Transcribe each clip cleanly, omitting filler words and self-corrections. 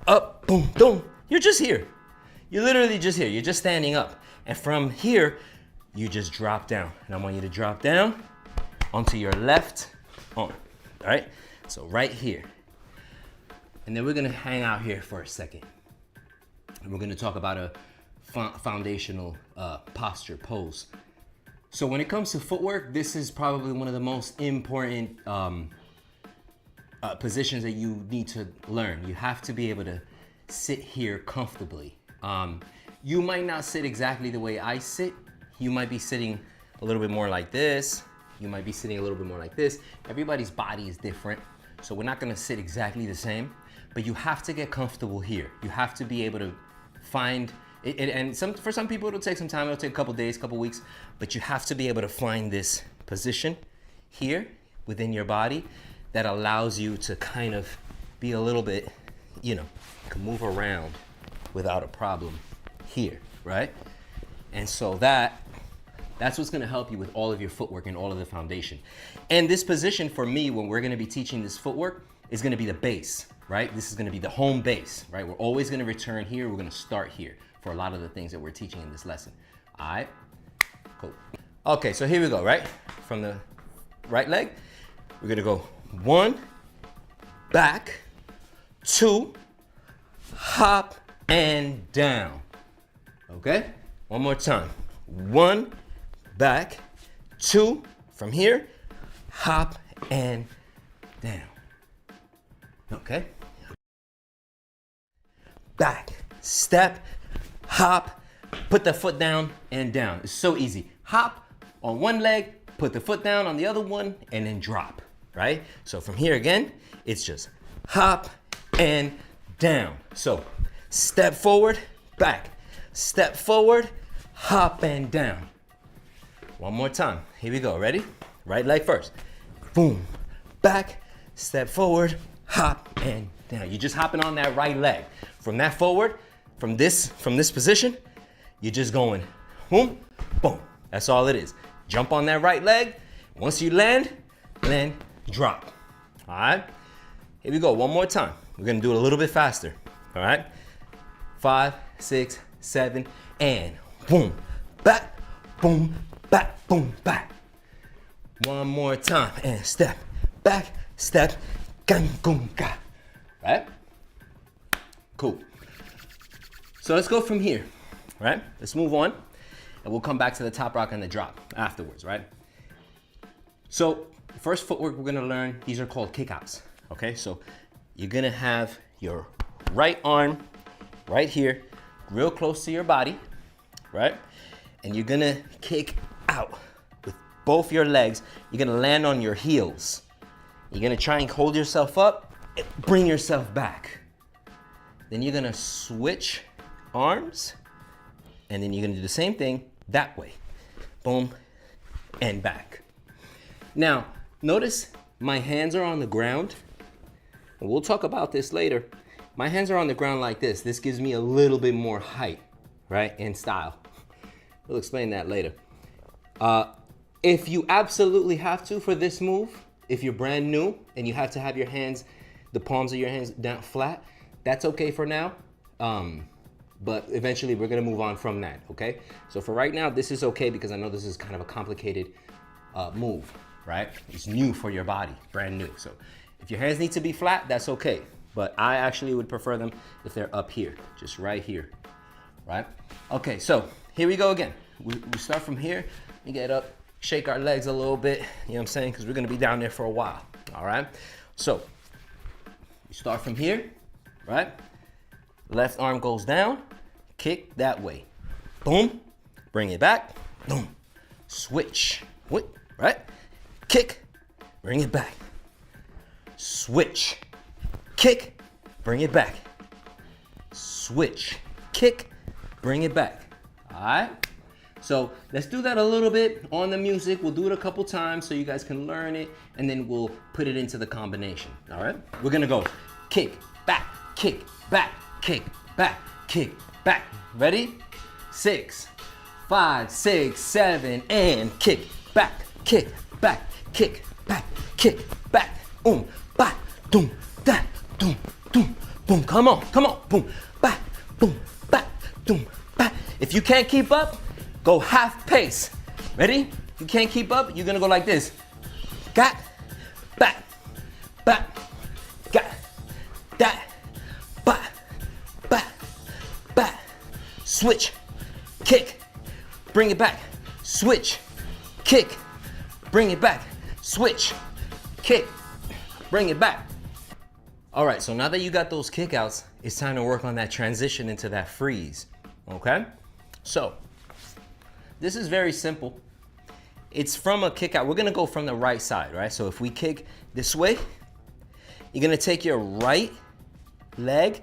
up, boom, boom. You're just here. You're literally just here. You're just standing up. And from here, you just drop down. And I want you to drop down onto your left arm, all right? So right here. And then we're gonna hang out here for a second. And we're gonna talk about a foundational posture pose. So when it comes to footwork, this is probably one of the most important positions that you need to learn. You have to be able to sit here comfortably. You might not sit exactly the way I sit. You might be sitting a little bit more like this. You might be sitting a little bit more like this. Everybody's body is different, so we're not gonna sit exactly the same, but you have to get comfortable here. You have to be able to find it, and for some people it'll take some time, it'll take a couple days, couple weeks, but you have to be able to find this position here within your body that allows you to kind of be a little bit, you know, can move around without a problem here, right? And so that's what's gonna help you with all of your footwork and all of the foundation. And this position for me, when we're gonna be teaching this footwork, is gonna be the base, right? This is gonna be the home base, right? We're always gonna return here. We're gonna start here for a lot of the things that we're teaching in this lesson. All right, cool. Okay, so here we go, right? From the right leg, we're gonna go 1, back, 2, hop, and down. Okay, one more time. 1, back, 2, from here, hop, and down. Okay. Back, step, hop, put the foot down and down. It's so easy. Hop on one leg, put the foot down on the other one, and then drop, right? So from here again, it's just hop and down. So step forward, back, step forward, hop and down. One more time. Here we go. Ready? Right leg first. Boom. Back, step forward, hop and down. You're just hopping on that right leg. From that forward, from this position, you're just going boom, boom. That's all it is. Jump on that right leg. Once you land, drop. All right? Here we go. One more time. We're gonna do it a little bit faster. All right? 5, 6, 7, and boom, back, boom, back, boom, back. One more time, and step, back, step, gang, boom, ga. Right? Cool. So let's go from here, right? Let's move on, and we'll come back to the top rock and the drop afterwards, right? So the first footwork we're gonna learn, these are called kickouts, okay? So you're gonna have your right arm right here, real close to your body, right? And you're gonna kick out with both your legs. You're gonna land on your heels. You're gonna try and hold yourself up, and bring yourself back. Then you're gonna switch arms, and then you're gonna do the same thing that way. Boom, and back. Now, notice my hands are on the ground, and we'll talk about this later. My hands are on the ground like this. This gives me a little bit more height, right, in style. We'll explain that later. If you absolutely have to for this move, if you're brand new and you have to have your hands, the palms of your hands down flat, that's okay for now. But eventually we're gonna move on from that, okay? So for right now, this is okay because I know this is kind of a complicated move, right? It's new for your body, brand new. So if your hands need to be flat, that's okay. But I actually would prefer them if they're up here, just right here, right? Okay, so here we go again. We start from here, we get up, shake our legs a little bit, you know what I'm saying? Because we're gonna be down there for a while, all right? So you start from here, right? Left arm goes down, kick that way. Boom, bring it back, boom. Switch, right? Kick, bring it back. Switch, kick, bring it back. Switch, kick, bring it back. All right? So let's do that a little bit on the music. We'll do it a couple times so you guys can learn it, and then we'll put it into the combination. All right? We're gonna go kick, back, kick, back, kick, back, kick, back. Ready? 6, 5, 6, 7, and kick, back, kick, back, kick, back, kick, back. Ba, doom, da, doom, doom, boom, come on, boom, back, boom, back, boom, back. If you can't keep up, go half pace. Ready? If you can't keep up, you're gonna go like this. Got, back, back, got, that, back, back, back. Switch, kick, bring it back. Switch, kick, bring it back. Switch, kick, bring it back. All right, so now that you got those kickouts, it's time to work on that transition into that freeze, okay? So, this is very simple. It's from a kick out. We're gonna go from the right side, right? So if we kick this way, you're gonna take your right leg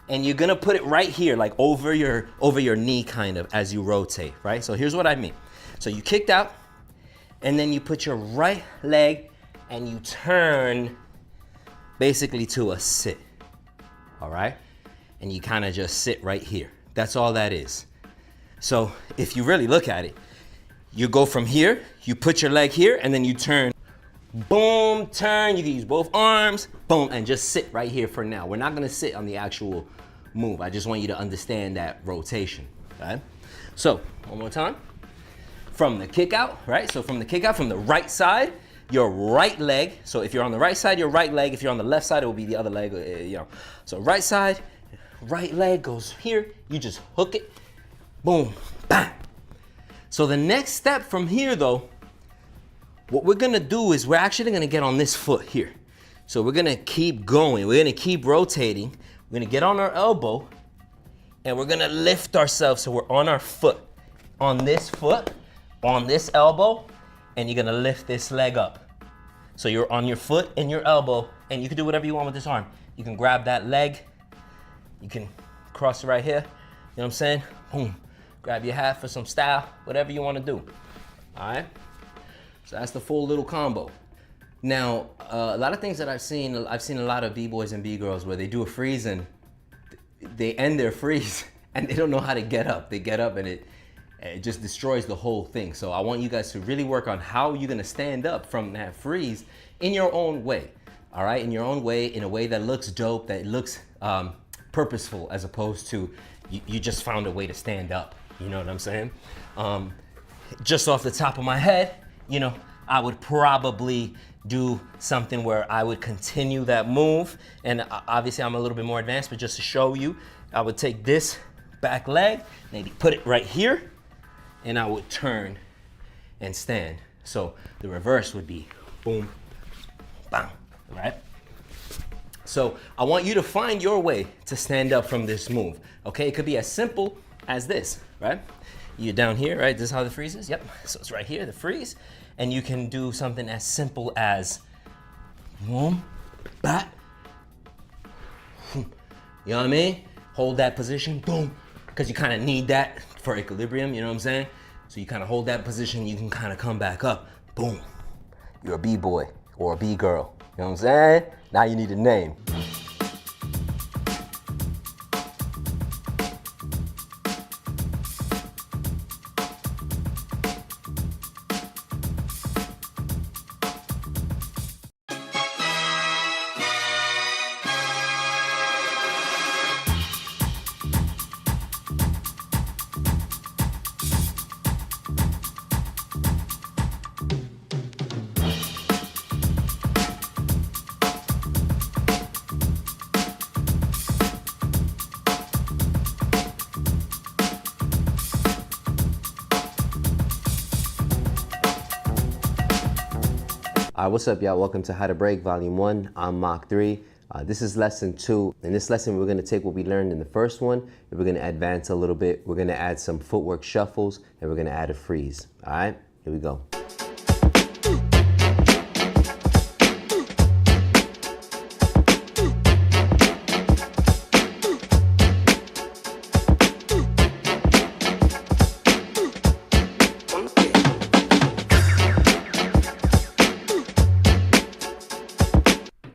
and you're gonna put it right here, like over your knee kind of as you rotate, right? So here's what I mean. So you kicked out and then you put your right leg and you turn basically to a sit, all right? And you kind of just sit right here. That's all that is. So if you really look at it, you go from here, you put your leg here, and then you turn, boom, turn. You can use both arms, boom, and just sit right here for now. We're not gonna sit on the actual move. I just want you to understand that rotation, okay? So, one more time. From the kick out, right? So from the kick out, from the right side, your right leg. So if you're on the right side, your right leg. If you're on the left side, it will be the other leg, you know. So right side, right leg goes here. You just hook it, boom, bang. So the next step from here though, what we're gonna do is we're actually gonna get on this foot here. So we're gonna keep going. We're gonna keep rotating. We're gonna get on our elbow and we're gonna lift ourselves so we're on our foot. On this foot, on this elbow, and you're gonna lift this leg up. So you're on your foot and your elbow, and you can do whatever you want with this arm. You can grab that leg, you can cross it right here, you know what I'm saying? Boom. Grab your hat for some style, whatever you wanna do, all right? So that's the full little combo. Now, a lot of things that I've seen a lot of B-boys and B-girls where they do a freeze and they end their freeze and they don't know how to get up. They get up and it just destroys the whole thing. So I want you guys to really work on how you're gonna stand up from that freeze in your own way, all right? In your own way, in a way that looks dope, that looks purposeful, as opposed to you just found a way to stand up. You know what I'm saying? Just off the top of my head, you know, I would probably do something where I would continue that move. And obviously I'm a little bit more advanced, but just to show you, I would take this back leg, maybe put it right here, and I would turn and stand. So the reverse would be boom, bam, right? So I want you to find your way to stand up from this move, okay? It could be as simple as this, right? You're down here, right? This is how the freeze is, yep. So it's right here, the freeze. And you can do something as simple as boom, back, you know what I mean? Hold that position, boom, because you kind of need that for equilibrium, you know what I'm saying? So you kind of hold that position, you can kind of come back up, boom. You're a B-boy or a B-girl, you know what I'm saying? Now you need a name. What's up, y'all? Welcome to How to Break Volume 1. I'm Mach3. This is lesson 2. In this lesson, we're going to take what we learned in the first one, and we're going to advance a little bit. We're going to add some footwork shuffles, and we're going to add a freeze. All right? Here we go.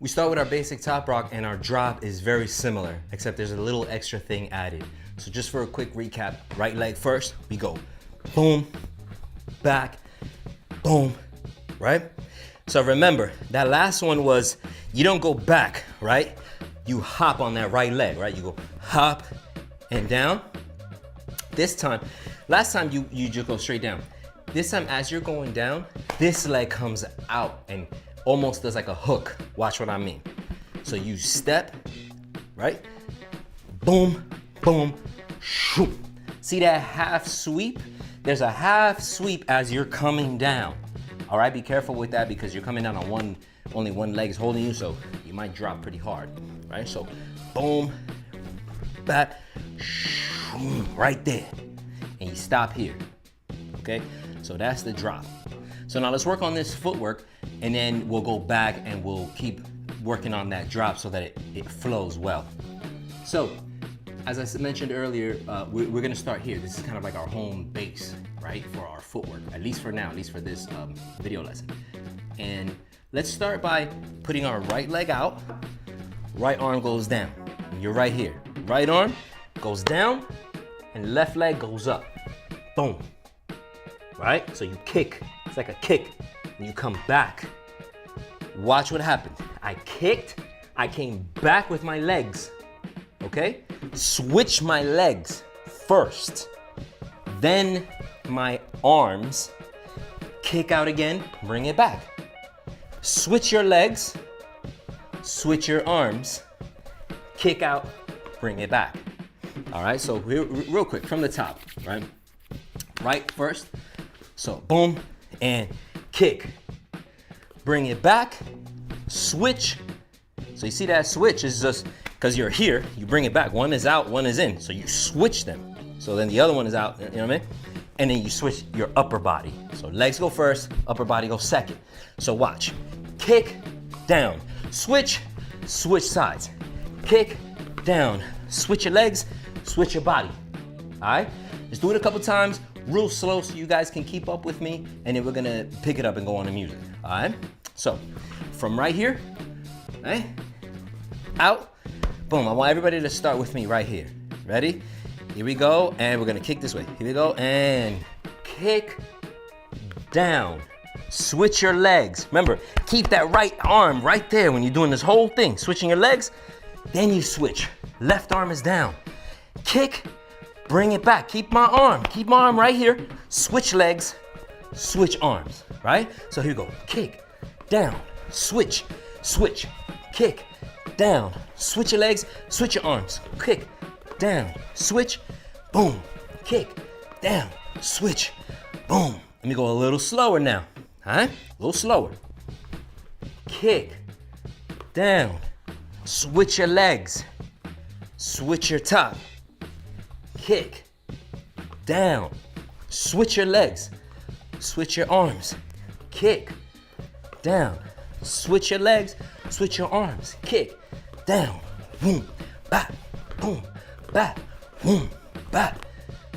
We start with our basic top rock and our drop is very similar, except there's a little extra thing added. So just for a quick recap, right leg first, we go boom, back, boom, right? So remember, that last one was, you don't go back, right? you hop on that right leg, right? You go hop and down. This time, last time you just go straight down. This time, as you're going down, this leg comes out and almost does like a hook. Watch what I mean. So you step, right? Boom, boom, shoop. See that half sweep? There's a half sweep as you're coming down. All right, be careful with that because you're coming down on only one leg is holding you, so you might drop pretty hard, right? So boom, back, right there. And you stop here, okay? So that's the drop. So now let's work on this footwork and then we'll go back and we'll keep working on that drop so that it flows well. So, as I mentioned earlier, we're gonna start here. This is kind of like our home base, right? For our footwork, at least for now, at least for this video lesson. And let's start by putting our right leg out, right arm goes down. And you're right here. Right arm goes down and left leg goes up. Boom, right? So you kick, it's like a kick, and you come back. Watch what happened. I kicked, I came back with my legs, okay? Switch my legs first, then my arms, kick out again, bring it back. Switch your legs, switch your arms, kick out, bring it back. All right, so real quick from the top, right? Right first, so boom, and kick. Bring it back, switch. So you see that switch is just, because you're here, you bring it back. One is out, one is in. So you switch them. So then the other one is out, you know what I mean? And then you switch your upper body. So legs go first, upper body goes second. So watch, kick, down, switch, switch sides. Kick, down, switch your legs, switch your body. All right? Just do it a couple times, real slow so you guys can keep up with me, and then we're gonna pick it up and go on the music. All right? So from right here, right? Out. Boom, I want everybody to start with me right here. Ready? Here we go, and we're gonna kick this way. Here we go, and kick, down. Switch your legs. Remember, keep that right arm right there when you're doing this whole thing. Switching your legs, then you switch. Left arm is down. Kick, bring it back. Keep my arm right here. Switch legs, switch arms, right? So here we go, kick, down, switch, switch, kick, down, switch your legs, switch your arms, kick, down, switch, boom, kick, down, switch, boom. Let me go a little slower now, all right? A little slower. Kick, down, switch your legs, switch your top, kick, down, switch your legs, switch your arms, kick, down, switch your legs, switch your arms, kick, down, boom, back, boom, back, boom, back.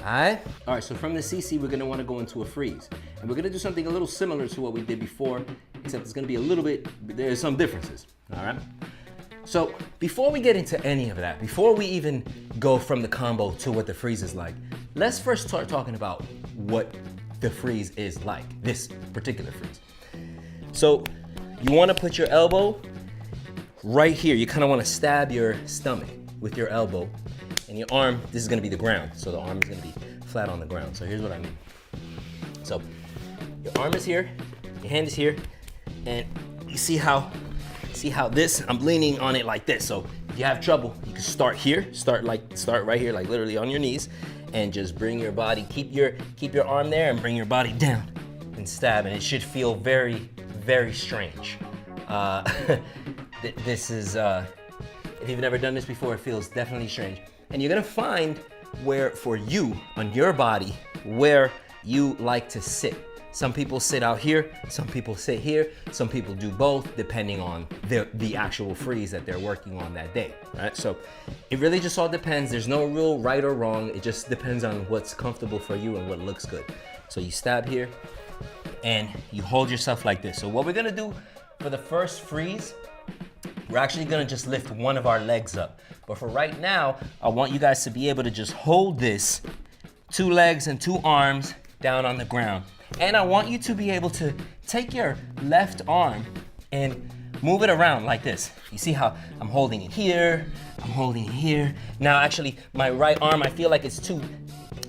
All right, so from the CC, we're gonna wanna go into a freeze. And we're gonna do something a little similar to what we did before, except it's gonna be a little bit, there's some differences, all right? So before we get into any of that, before we even go from the combo to what the freeze is like, let's first start talking about what the freeze is like, this particular freeze. So you wanna put your elbow right here. You kinda wanna stab your stomach with your elbow, and your arm, this is gonna be the ground. So the arm is gonna be flat on the ground. So here's what I mean. So your arm is here, your hand is here, and you see how this, I'm leaning on it like this. So if you have trouble, you can start here, start right here, like literally on your knees, and just bring your body, keep your arm there and bring your body down and stab, and it should feel very, very strange. This is, if you've never done this before, it feels definitely strange. And you're gonna find where, for you, on your body, where you like to sit. Some people sit out here, some people sit here, some people do both, depending on the actual freeze that they're working on that day, right? So it really just all depends. There's no real right or wrong. It just depends on what's comfortable for you and what looks good. So you stab here and you hold yourself like this. So what we're gonna do for the first freeze, we're actually gonna just lift one of our legs up. But for right now, I want you guys to be able to just hold this, 2 legs and 2 arms down on the ground. And I want you to be able to take your left arm and move it around like this. You see how I'm holding it here, I'm holding it here. Now actually, my right arm, I feel like it's too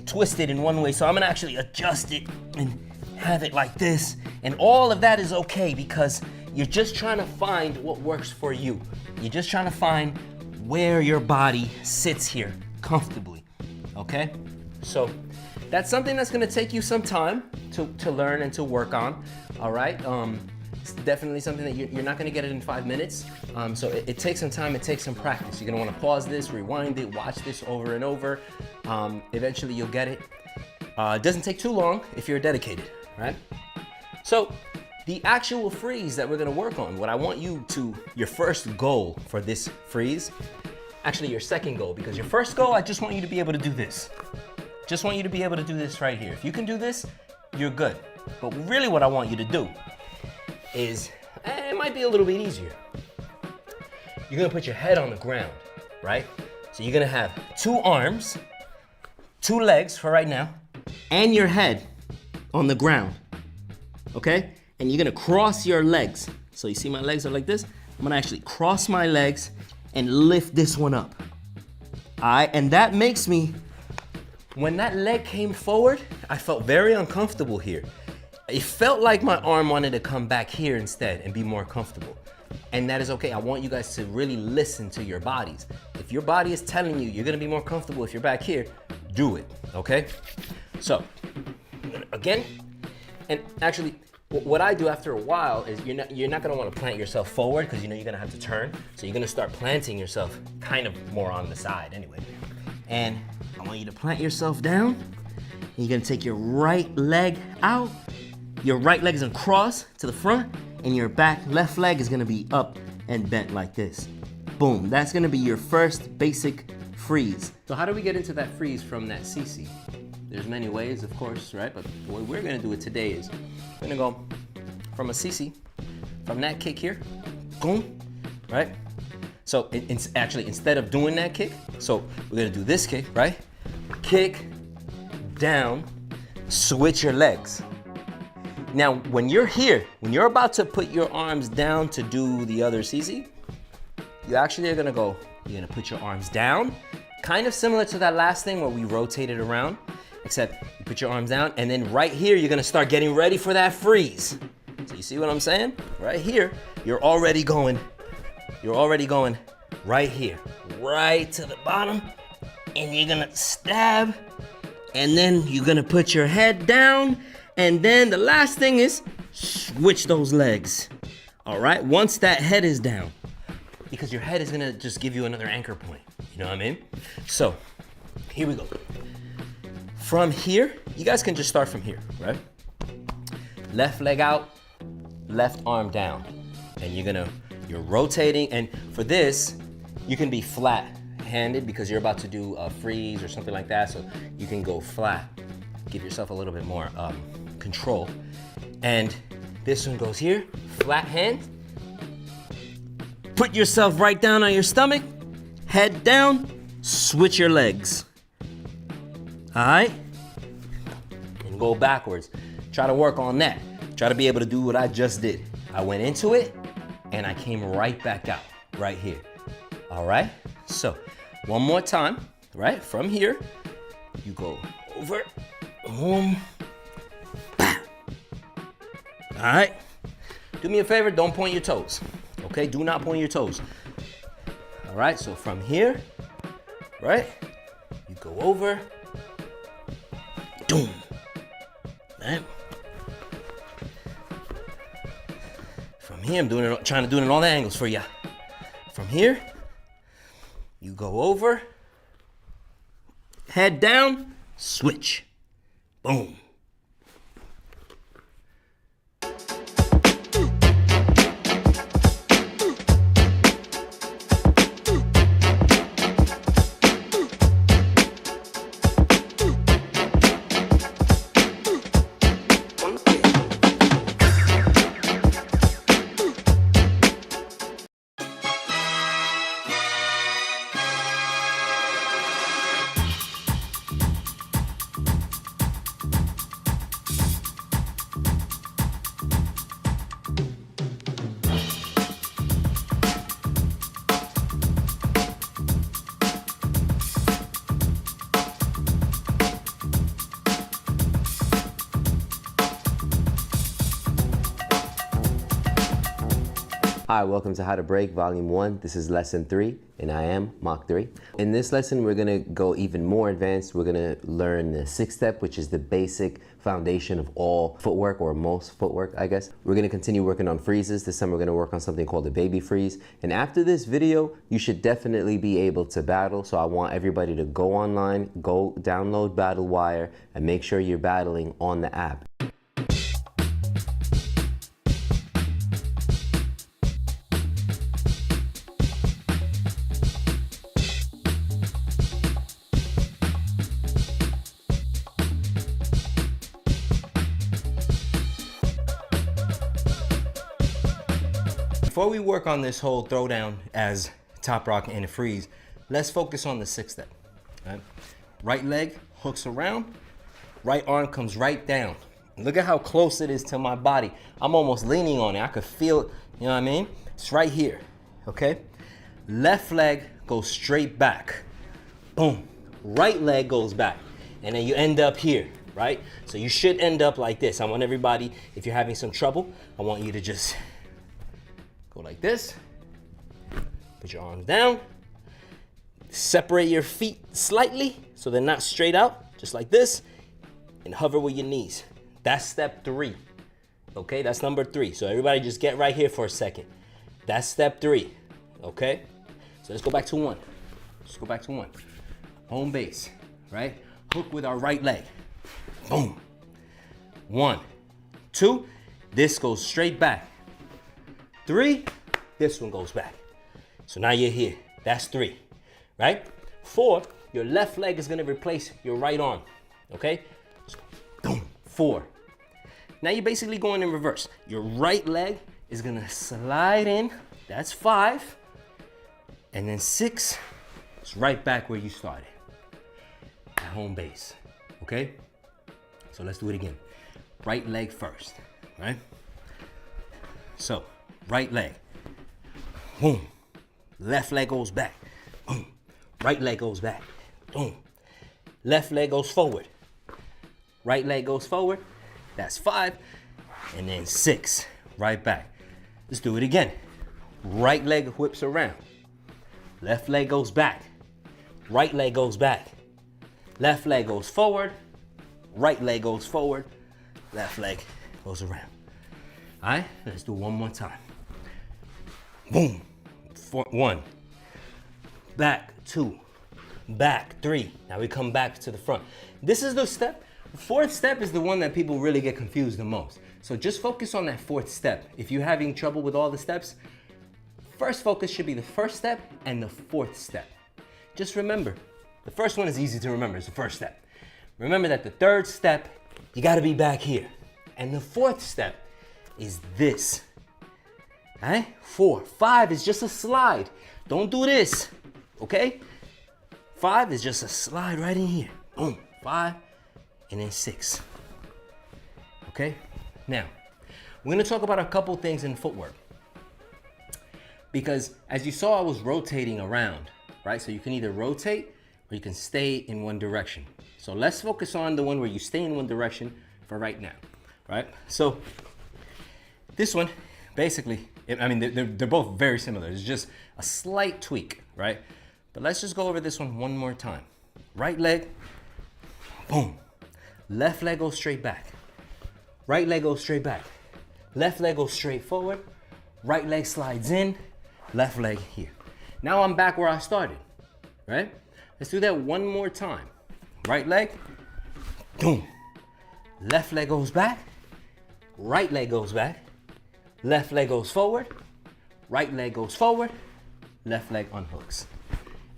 twisted in one way, so I'm gonna actually adjust it and have it like this. And all of that is okay because you're just trying to find what works for you. You're just trying to find where your body sits here comfortably, okay? So that's something that's gonna take you some time to learn and to work on, all right? It's definitely something that you're not gonna get it in 5 minutes. So it takes some time, it takes some practice. You're gonna wanna pause this, rewind it, watch this over and over. Eventually you'll get it. It doesn't take too long if you're dedicated, right? So the actual freeze that we're gonna work on, what I want you to, your first goal for this freeze, actually your second goal, because your first goal, I just want you to be able to do this. Just want you to be able to do this right here. If you can do this, you're good. But really what I want you to do is, it might be a little bit easier. You're gonna put your head on the ground, right? So you're gonna have 2 arms, 2 legs for right now, and your head on the ground, okay? And you're gonna cross your legs. So you see my legs are like this? I'm gonna actually cross my legs and lift this one up. All right, and that makes me, when that leg came forward, I felt very uncomfortable here. It felt like my arm wanted to come back here instead and be more comfortable. And that is okay. I want you guys to really listen to your bodies. If your body is telling you you're gonna be more comfortable if you're back here, do it, okay? So, again, and actually, what I do after a while is you're not gonna wanna plant yourself forward because you know you're gonna have to turn. So you're gonna start planting yourself kind of more on the side anyway. And I want you to plant yourself down. And you're gonna take your right leg out. Your right leg is gonna cross to the front and your left leg is gonna be up and bent like this. Boom, that's gonna be your first basic freeze. So how do we get into that freeze from that CC? There's many ways, of course, right? But the way we're gonna do it today is we're gonna go from a CC, from that kick here, boom, right? So actually, instead of doing that kick, so we're gonna do this kick, right? Kick, down, switch your legs. Now, when you're here, when you're about to put your arms down to do the other CC, you actually are gonna go, you're gonna put your arms down, kind of similar to that last thing where we rotated around, except you put your arms down, and then right here, you're gonna start getting ready for that freeze. So you see what I'm saying? Right here, you're already going right here, right to the bottom, and you're gonna stab, and then you're gonna put your head down, and then the last thing is switch those legs. All right, once that head is down, because your head is gonna just give you another anchor point, you know what I mean? So, here we go. From here, you guys can just start from here, right? Left leg out, left arm down, and you're rotating, and for this, you can be flat-handed because you're about to do a freeze or something like that, so you can go flat, give yourself a little bit more control. And this one goes here, flat hand. Put yourself right down on your stomach, head down, switch your legs. All right? And go backwards. Try to work on that. Try to be able to do what I just did. I went into it, and I came right back out, right here. All right? So, one more time, right? From here, you go over, boom, bam. All right? Do me a favor, don't point your toes. Okay, do not point your toes. All right, so from here, right? You go over, boom, right? From here, I'm trying to do it in all the angles for you. From here, you go over, head down, switch, boom. Hi, welcome to How to Break Volume 1. This is Lesson 3, and I am Mach3. In this lesson, we're gonna go even more advanced. We're gonna learn the 6th step, which is the basic foundation of all footwork, or most footwork, I guess. We're gonna continue working on freezes. This time we're gonna work on something called a baby freeze. And after this video, you should definitely be able to battle. So I want everybody to go online, go download Battle Wire, and make sure you're battling on the app. Before we work on this whole throwdown as top rock and a freeze, let's focus on the 6th step. Right leg hooks around, right arm comes right down. Look at how close it is to my body. I'm almost leaning on it. I could feel it, you know what I mean? It's right here, okay? Left leg goes straight back. Boom. Right leg goes back. And then you end up here, right? So you should end up like this. I want everybody, if you're having some trouble, I want you to just go like this, put your arms down, separate your feet slightly so they're not straight out, just like this, and hover with your knees. That's step 3, okay? That's number 3. So everybody just get right here for a second. That's step 3, okay? So let's go back to 1. Let's go back to 1. Home base, right? Hook with our right leg. Boom. 1, 2, this goes straight back. 3, this one goes back. So now you're here. That's 3, right? 4, your left leg is gonna replace your right arm, okay? So, boom, 4. Now you're basically going in reverse. Your right leg is gonna slide in. That's 5. And then 6 is right back where you started, at home base, okay? So let's do it again. Right leg first, right? So, right leg, boom. Left leg goes back, boom. Right leg goes back, boom. Left leg goes forward. Right leg goes forward, that's 5. And then 6, right back. Let's do it again. Right leg whips around. Left leg goes back. Right leg goes back. Left leg goes forward. Right leg goes forward. Left leg goes around. All right, let's do one more time. Boom. 1. Back 2. Back 3. Now we come back to the front. This is the step. The 4th step is the one that people really get confused the most. So just focus on that 4th step. If you're having trouble with all the steps, first focus should be the 1st step and the 4th step. Just remember, the first one is easy to remember. It's the 1st step. Remember that the 3rd step, you got to be back here. And the 4th step is this. All right? 4. 5 is just a slide. Don't do this, okay? 5 is just a slide right in here. Boom. 5, and then 6. Okay? Now, we're gonna talk about a couple things in footwork. Because as you saw, I was rotating around, right? So you can either rotate or you can stay in one direction. So let's focus on the one where you stay in one direction for right now, right? So this one, basically, I mean, they're both very similar. It's just a slight tweak, right? But let's just go over this one more time. Right leg, boom. Left leg goes straight back. Right leg goes straight back. Left leg goes straight forward. Right leg slides in. Left leg here. Now I'm back where I started, right? Let's do that one more time. Right leg, boom. Left leg goes back. Right leg goes back. Left leg goes forward. Right leg goes forward. Left leg unhooks.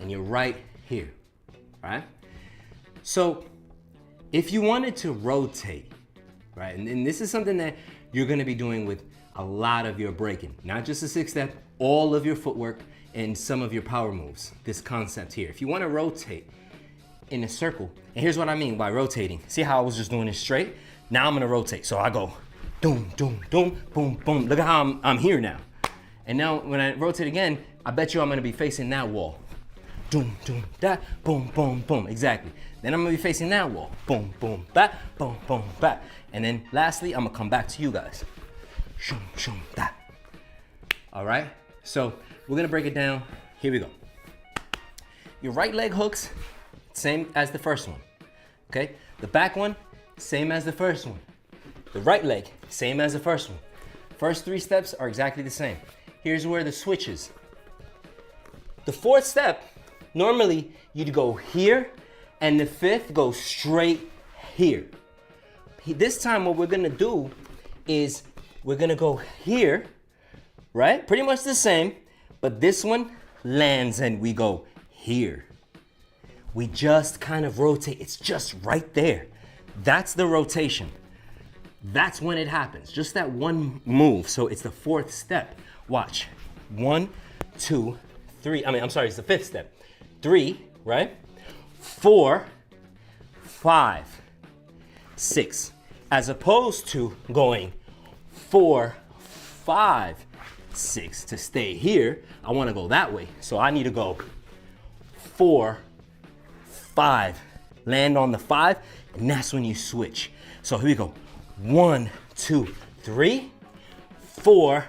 And you're right here, right? So if you wanted to rotate, right? And this is something that you're gonna be doing with a lot of your breaking, not just the 6th step, all of your footwork and some of your power moves, this concept here. If you wanna rotate in a circle, and here's what I mean by rotating. See how I was just doing this straight? Now I'm gonna rotate. So I go doom, doom, doom, boom, boom. Look at how I'm here now. And now when I rotate again, I bet you I'm gonna be facing that wall. Doom, doom, that, boom, boom, boom. Exactly. Then I'm gonna be facing that wall. Boom, boom, back, boom, boom, back. And then lastly, I'm gonna come back to you guys. Shoom, shoom, that. All right, so we're gonna break it down. Here we go. Your right leg hooks, same as the first one, okay? The back one, same as the first one. The right leg, same as the first one. First 3 steps are exactly the same. Here's where the switch is. The 4th step, normally you'd go here, and the 5th goes straight here. This time what we're gonna do is we're gonna go here, right? Pretty much the same, but this one lands and we go here. We just kind of rotate, it's just right there. That's the rotation. That's when it happens, just that one move. So it's the 4th step. Watch, 1, 2, 3, it's the 5th step. 3, right? 4, 5, 6. As opposed to going 4, 5, 6 to stay here, I wanna go that way. So I need to go 4, 5, land on the 5, and that's when you switch. So here we go. 1, 2, 3, 4,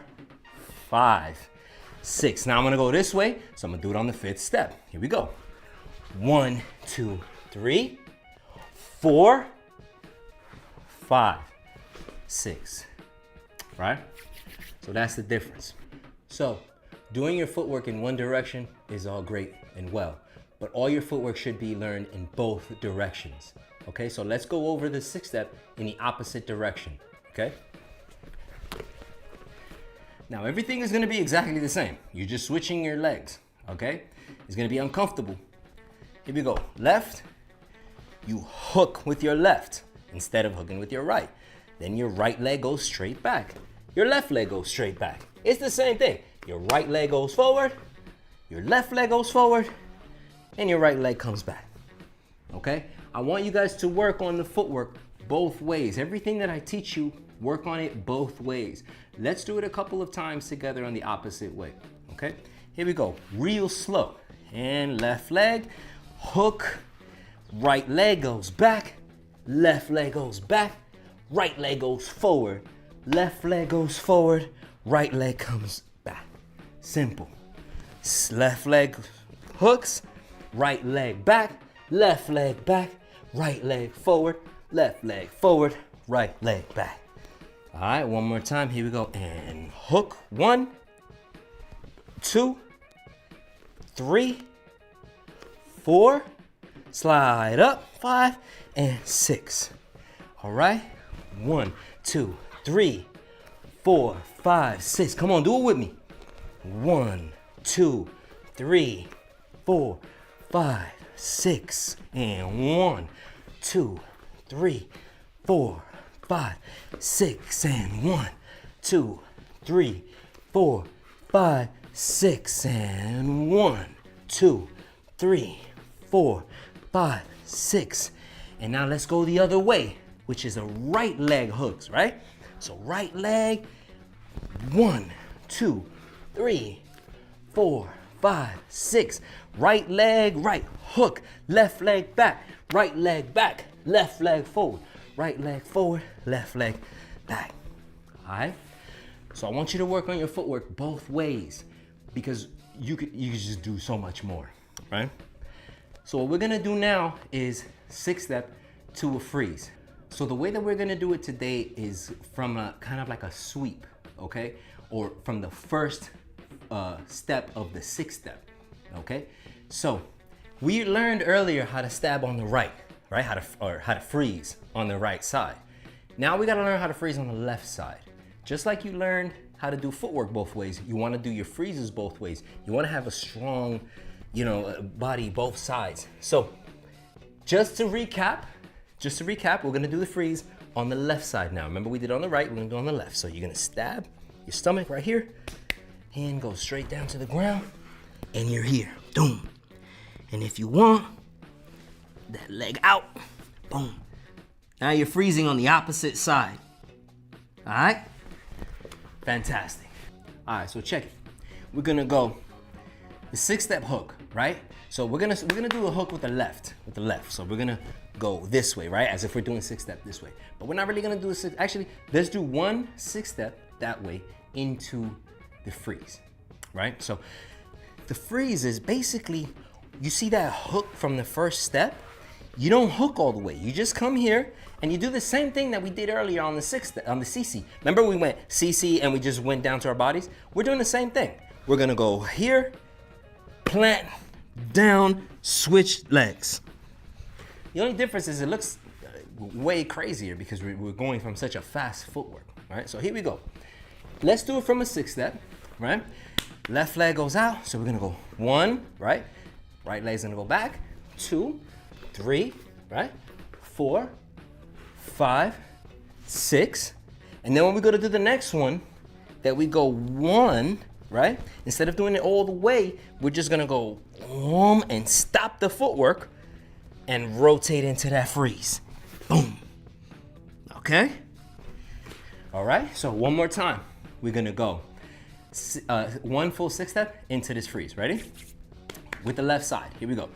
5, 6. Now I'm gonna go this way, so I'm gonna do it on the 5th step. Here we go. 1, 2, 3, 4, 5, 6. Right? So that's the difference. So doing your footwork in one direction is all great and well, but all your footwork should be learned in both directions. Okay, so let's go over the 6th step in the opposite direction, okay? Now everything is gonna be exactly the same. You're just switching your legs, okay? It's gonna be uncomfortable. Here we go, left, you hook with your left instead of hooking with your right. Then your right leg goes straight back. Your left leg goes straight back. It's the same thing. Your right leg goes forward, your left leg goes forward, and your right leg comes back, okay? I want you guys to work on the footwork both ways. Everything that I teach you, work on it both ways. Let's do it a couple of times together on the opposite way, okay? Here we go, real slow. And left leg, hook, right leg goes back, left leg goes back, right leg goes forward, left leg goes forward, right leg comes back. Simple. Left leg hooks, right leg back, left leg back, right leg forward, left leg forward, right leg back. All right, one more time. Here we go. And hook. 1, 2, 3, 4. Slide up. 5 and 6. All right. 1, 2, 3, 4, 5, 6. Come on, do it with me. 1, 2, 3, 4, 5, 6. And 1, 2, 3, 4, 5, 6. And 1, 2, 3, 4, 5, 6. And 1, 2, 3, 4, 5, 6. And now let's go the other way, which is a right leg hooks, right? So right leg, 1, 2, 3, 4, 5, 6. Right leg, right hook, left leg back, right leg back, left leg forward, right leg forward, left leg back. All right? So I want you to work on your footwork both ways because you could just do so much more, right? So what we're gonna do now is 6 step to a freeze. So the way that we're gonna do it today is from a kind of like a sweep, okay? Or from the first step of the 6th step, okay? So we learned earlier how to stab on the right, right? How to freeze on the right side. Now we gotta learn how to freeze on the left side. Just like you learned how to do footwork both ways, you wanna do your freezes both ways. You wanna have a strong, body both sides. So just to recap, we're gonna do the freeze on the left side now. Remember we did on the right, we're gonna do on the left. So you're gonna stab your stomach right here, hand goes straight down to the ground, and you're here, boom. And if you want, that leg out, boom. Now you're freezing on the opposite side. All right? Fantastic. All right, so check it. We're gonna go the 6 step hook, right? So we're gonna do a hook with the left, So we're gonna go this way, right? As if we're doing 6 step this way. But we're not really gonna do a 6, actually, let's do one 6 step that way into the freeze, right? So the freeze is basically, you see that hook from the first step? You don't hook all the way. You just come here and you do the same thing that we did earlier on the CC. Remember we went CC and we just went down to our bodies? We're doing the same thing. We're gonna go here, plant, down, switch legs. The only difference is it looks way crazier because we're going from such a fast footwork, right? So here we go. Let's do it from a 6-step, right? Left leg goes out, so we're gonna go 1, right? Right leg's gonna go back, 2, 3, right? 4, 5, 6. And then when we go to do the next one, that we go 1, right? Instead of doing it all the way, we're just gonna go and stop the footwork and rotate into that freeze. Boom. Okay? All right, so one more time. We're gonna go 1 full 6-step into this freeze. Ready? With the left side. Here we go.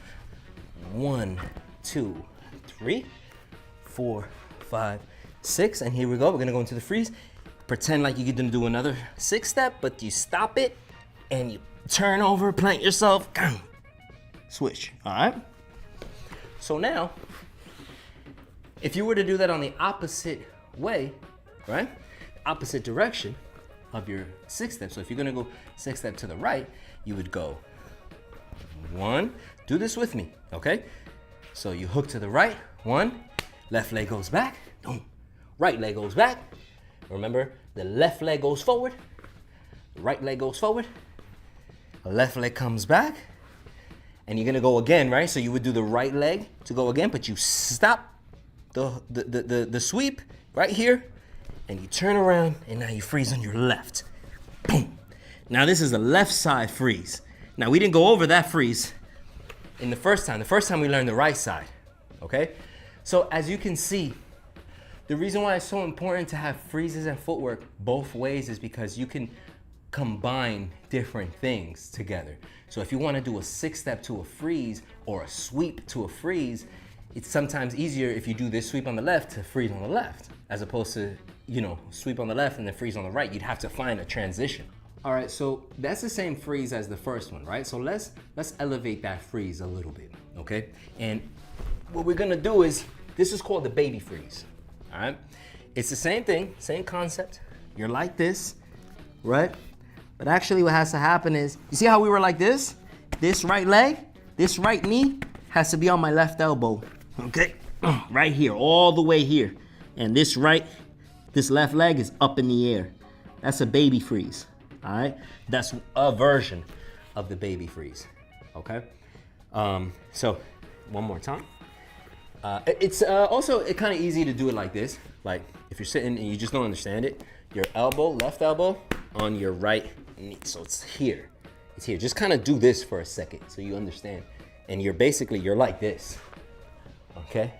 1, 2, 3, 4, 5, 6. And here we go. We're gonna go into the freeze. Pretend like you're gonna do another 6-step, but you stop it and you turn over, plant yourself, switch. All right? So now, if you were to do that on the opposite way, right? Opposite direction of your 6-step. So if you're gonna go 6-step to the right, you would go 1, do this with me, okay? So you hook to the right, 1, left leg goes back, boom. Right leg goes back. Remember, the left leg goes forward, the right leg goes forward, the left leg comes back, and you're gonna go again, right? So you would do the right leg to go again, but you stop the sweep right here, and you turn around, and now you freeze on your left. Boom. Now this is the left side freeze. Now we didn't go over that freeze in the first time. The first time we learned the right side, okay? So as you can see, the reason why it's so important to have freezes and footwork both ways is because you can combine different things together. So if you want to do a 6-step to a freeze or a sweep to a freeze, it's sometimes easier if you do this sweep on the left to freeze on the left, as opposed to, you know, sweep on the left and then freeze on the right. You'd have to find a transition. All right, so that's the same freeze as the first one, right? So let's elevate that freeze a little bit, okay? And what we're gonna do is, this is called the baby freeze, all right? It's the same thing, same concept. You're like this, right? But actually what has to happen is, you see how we were like this? This right leg, this right knee has to be on my left elbow, okay? Right here, all the way here. And this left leg is up in the air. That's a baby freeze, all right? That's a version of the baby freeze, okay? So one more time. It's also kind of easy to do it like this. Like if you're sitting and you just don't understand it, your elbow, left elbow on your right knee. So it's here. It's here. Just kind of do this for a second so you understand. And you're like this, okay?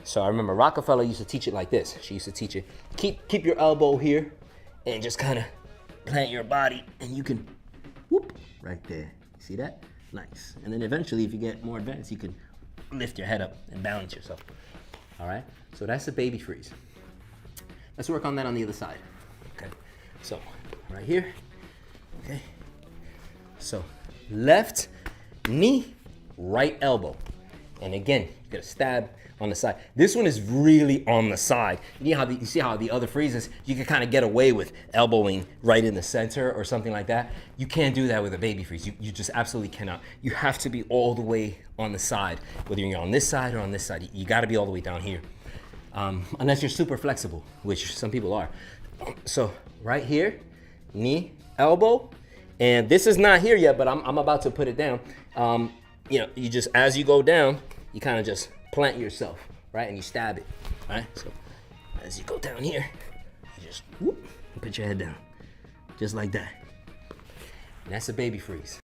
So I remember Rockefeller used to teach it like this. She used to teach it, keep your elbow here and just kind of plant your body and you can whoop right there. See that? Nice. And then eventually if you get more advanced, you can lift your head up and balance yourself. All right? So that's a baby freeze. Let's work on that on the other side. Okay? So right here. Okay? So left knee, right elbow. And again, you gotta stab on the side. This one is really on the side. You see how the other freezes, you can kind of get away with elbowing right in the center or something like that. You can't do that with a baby freeze. You just absolutely cannot. You have to be all the way on the side, whether you're on this side or on this side. You gotta be all the way down here. Unless you're super flexible, which some people are. So right here, knee, elbow, and this is not here yet, but I'm about to put it down. You know, you just, as you go down, you kind of just plant yourself, right? And you stab it, right? So as you go down here, you just whoop, and put your head down, just like that. And that's a baby freeze.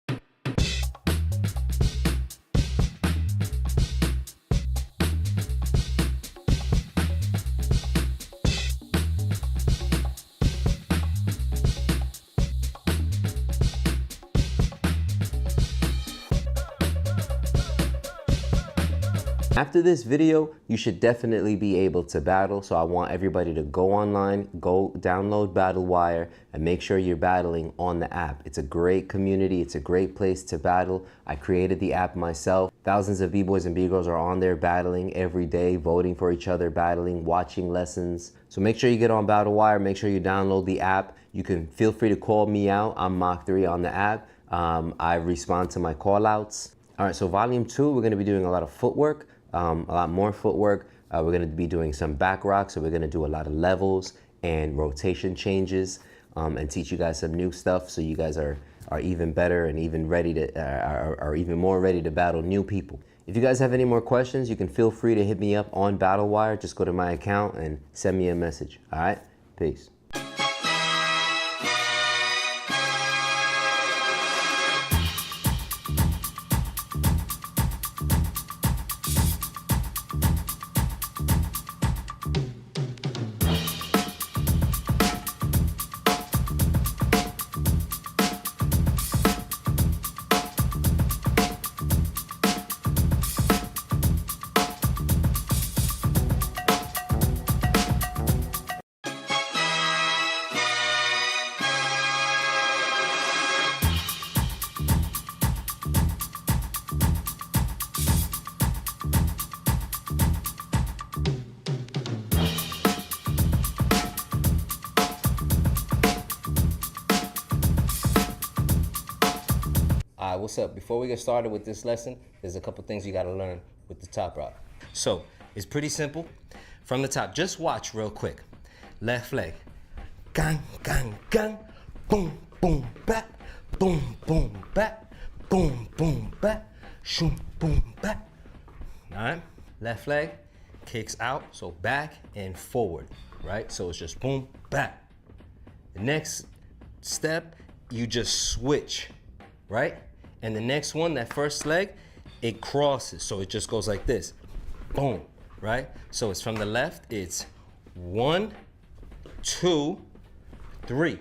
After this video, you should definitely be able to battle. So I want everybody to go online, go download BattleWire, and make sure you're battling on the app. It's a great community. It's a great place to battle. I created the app myself. Thousands of B-boys and B-girls are on there battling every day, voting for each other, battling, watching lessons. So make sure you get on BattleWire. Make sure you download the app. You can feel free to call me out. I'm Mach3 on the app. I respond to my call outs. All right, so volume 2, we're gonna be doing a lot of footwork. A lot more footwork. We're going to be doing some back rocks, so we're going to do a lot of levels and rotation changes, and teach you guys some new stuff, so you guys are even better and even ready to are even more ready to battle new people. If you guys have any more questions, you can feel free to hit me up on BattleWire. Just go to my account and send me a message. All right, peace. What's up? Before we get started with this lesson, there's a couple things you got to learn with the top rock. So it's pretty simple. From the top, just watch real quick. Left leg, gang, gang, gang, boom, boom, back, boom, boom, back, boom, boom, back, shoom, boom, back. All right. Left leg kicks out, so back and forward, right? So it's just boom, back. The next step, you just switch, right? And the next one, that first leg, it crosses. So it just goes like this, boom, right? So it's from the left, it's 1, 2, 3,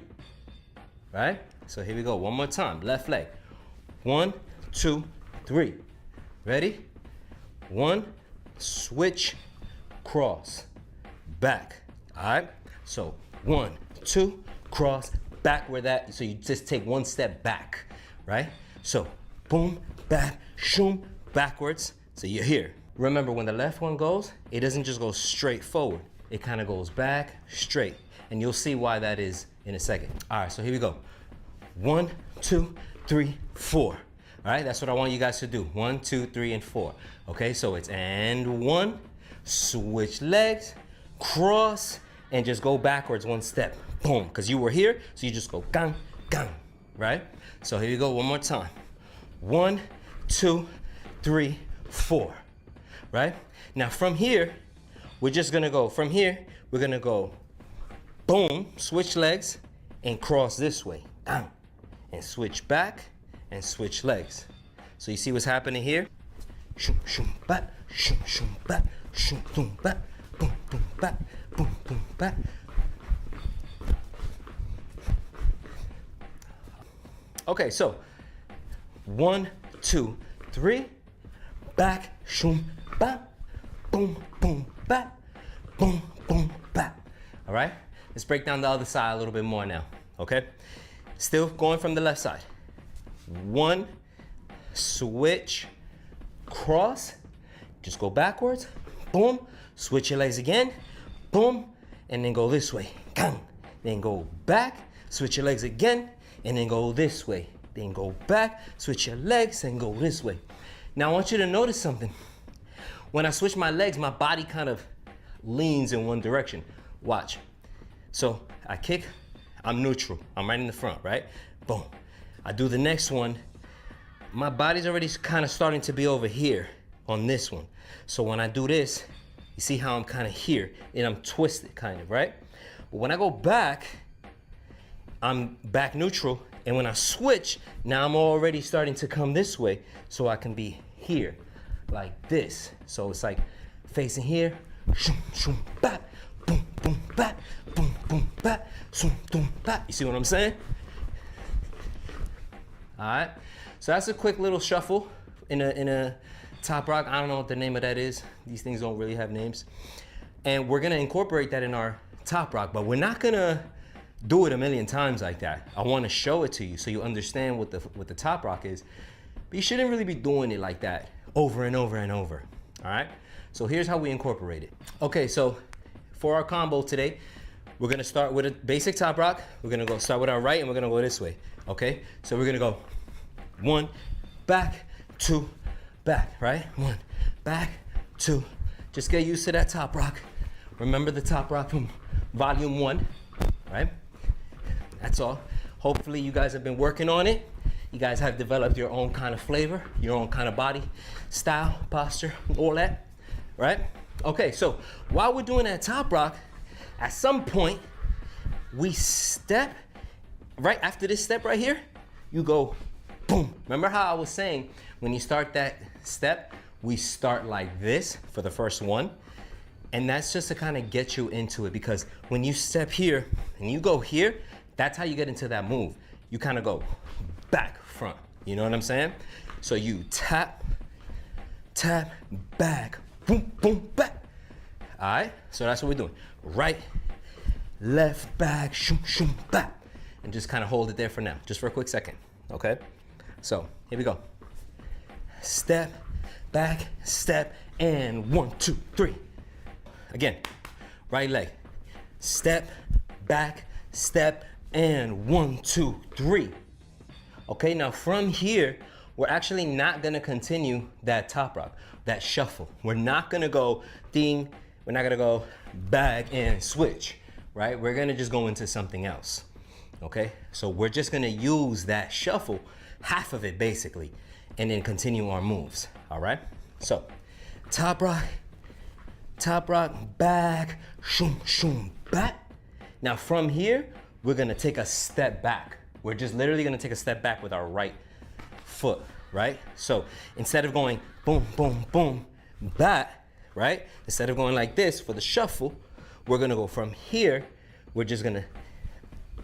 right? So here we go, one more time, left leg. 1, 2, 3, ready? 1, switch, cross, back, all right? So 1, 2, cross, back where that, so you just take one step back, right? So, boom, back, shoom, backwards. So you're here. Remember, when the left one goes, it doesn't just go straight forward. It kind of goes back, straight. And you'll see why that is in a second. All right, so here we go. 1, 2, 3, 4. All right, that's what I want you guys to do. 1, 2, 3, and 4. Okay, so it's and 1, switch legs, cross, and just go backwards one step. Boom, because you were here, so you just go gang, gang, right? So here you go, one more time. 1, 2, 3, 4, right? Now from here, we're just gonna go, from here, we're gonna go, boom, switch legs, and cross this way, down, and switch back, and switch legs. So you see what's happening here? Shoom, shoom, back, shoom, shoom, back, shoom, boom, back, boom, boom, back, boom, boom, back. Okay, so 1, 2, 3, back, shoom, back, boom, boom, back, boom, boom, back. All right, let's break down the other side a little bit more now, okay? Still going from the left side. 1, switch, cross, just go backwards, boom, switch your legs again, boom, and then go this way, gang. Then go back, switch your legs again, and then go this way. Then go back, switch your legs, and go this way. Now I want you to notice something. When I switch my legs, my body kind of leans in one direction. Watch. So I kick, I'm neutral. I'm right in the front, right? Boom. I do the next one. My body's already kind of starting to be over here on this one. So when I do this, you see how I'm kind of here, and I'm twisted kind of, right? But when I go back, I'm back neutral, and when I switch, now I'm already starting to come this way, so I can be here, like this. So it's like facing here, shoom, shoom, back, boom, boom, back, boom, boom, back, shoom, boom, back. You see what I'm saying? All right, so that's a quick little shuffle in a top rock. I don't know what the name of that is. These things don't really have names. And we're gonna incorporate that in our top rock, but we're not gonna do it a million times like that. I wanna show it to you so you understand what the top rock is. But you shouldn't really be doing it like that over and over and over, all right? So here's how we incorporate it. Okay, so for our combo today, we're gonna start with a basic top rock. We're gonna go start with our right and we're gonna go this way, okay? So we're gonna go 1, back, 2, back, right? 1, back, 2. Just get used to that top rock. Remember the top rock from volume 1, right? That's all. Hopefully you guys have been working on it. You guys have developed your own kind of flavor, your own kind of body, style, posture, all that, right? Okay, so while we're doing that top rock, at some point, we step, right after this step right here, you go boom. Remember how I was saying, when you start that step, we start like this for the first one. And that's just to kind of get you into it, because when you step here and you go here, that's how you get into that move. You kind of go back, front. You know what I'm saying? So you tap, tap, back, boom, boom, back. All right? So that's what we're doing. Right, left, back, shoom, shoom, back. And just kind of hold it there for now, just for a quick second, okay? So here we go. Step, back, step, and 1, 2, 3. Again, right leg. Step, back, step, and 1, 2, 3. Okay, now from here, we're actually not gonna continue that top rock, that shuffle. We're not gonna go ding, we're not gonna go back and switch, right? We're gonna just go into something else, okay? So we're just gonna use that shuffle, half of it basically, and then continue our moves, all right? So, top rock, back, shoom, shoom, back. Now from here, we're gonna take a step back. We're just literally gonna take a step back with our right foot, right? So instead of going boom, boom, boom, back, right? Instead of going like this for the shuffle, we're gonna go from here, we're just gonna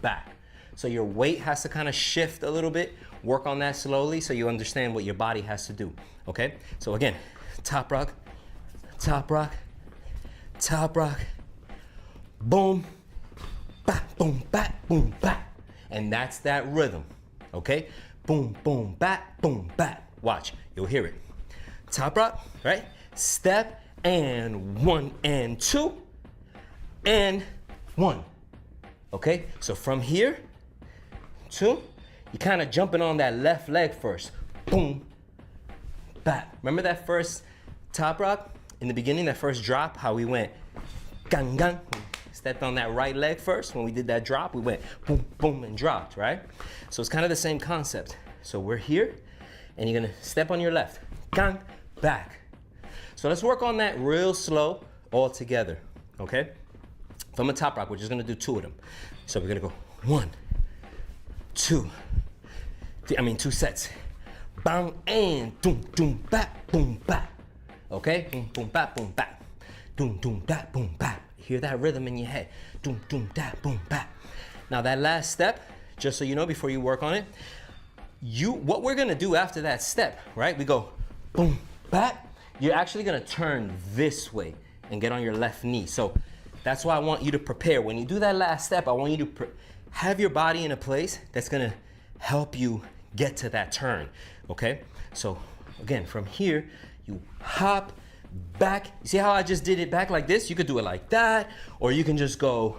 back. So your weight has to kind of shift a little bit. Work on that slowly so you understand what your body has to do, okay? So again, top rock, top rock, top rock, boom, back, boom, back, boom, back. And that's that rhythm, okay? Boom, boom, back, boom, back. Watch, you'll hear it. Top rock, right? Step, and 1 and 2, and 1. Okay, so from here, 2, you're kind of jumping on that left leg first. Boom, back. Remember that first top rock? In the beginning, that first drop, how we went gang, gang. Stepped on that right leg first. When we did that drop, we went boom, boom, and dropped, right? So it's kind of the same concept. So we're here, and you're gonna step on your left. Gang, back. So let's work on that real slow all together, okay? From a top rock, we're just gonna do 2 of them. So we're gonna go 1, 2, 3, 2 sets. Bang, and doom, doom, back, boom, back. Okay? Boom, boom, back, boom, back. Doom, doom, back, boom, back. Hear that rhythm in your head. Doom, doom, da, boom, back. Now that last step, just so you know before you work on it, what we're gonna do after that step, right? We go boom, back. You're actually gonna turn this way and get on your left knee. So that's why I want you to prepare. When you do that last step, I want you to have your body in a place that's gonna help you get to that turn, okay? So again, from here, you hop, back. You see how I just did it back like this? You could do it like that, or you can just go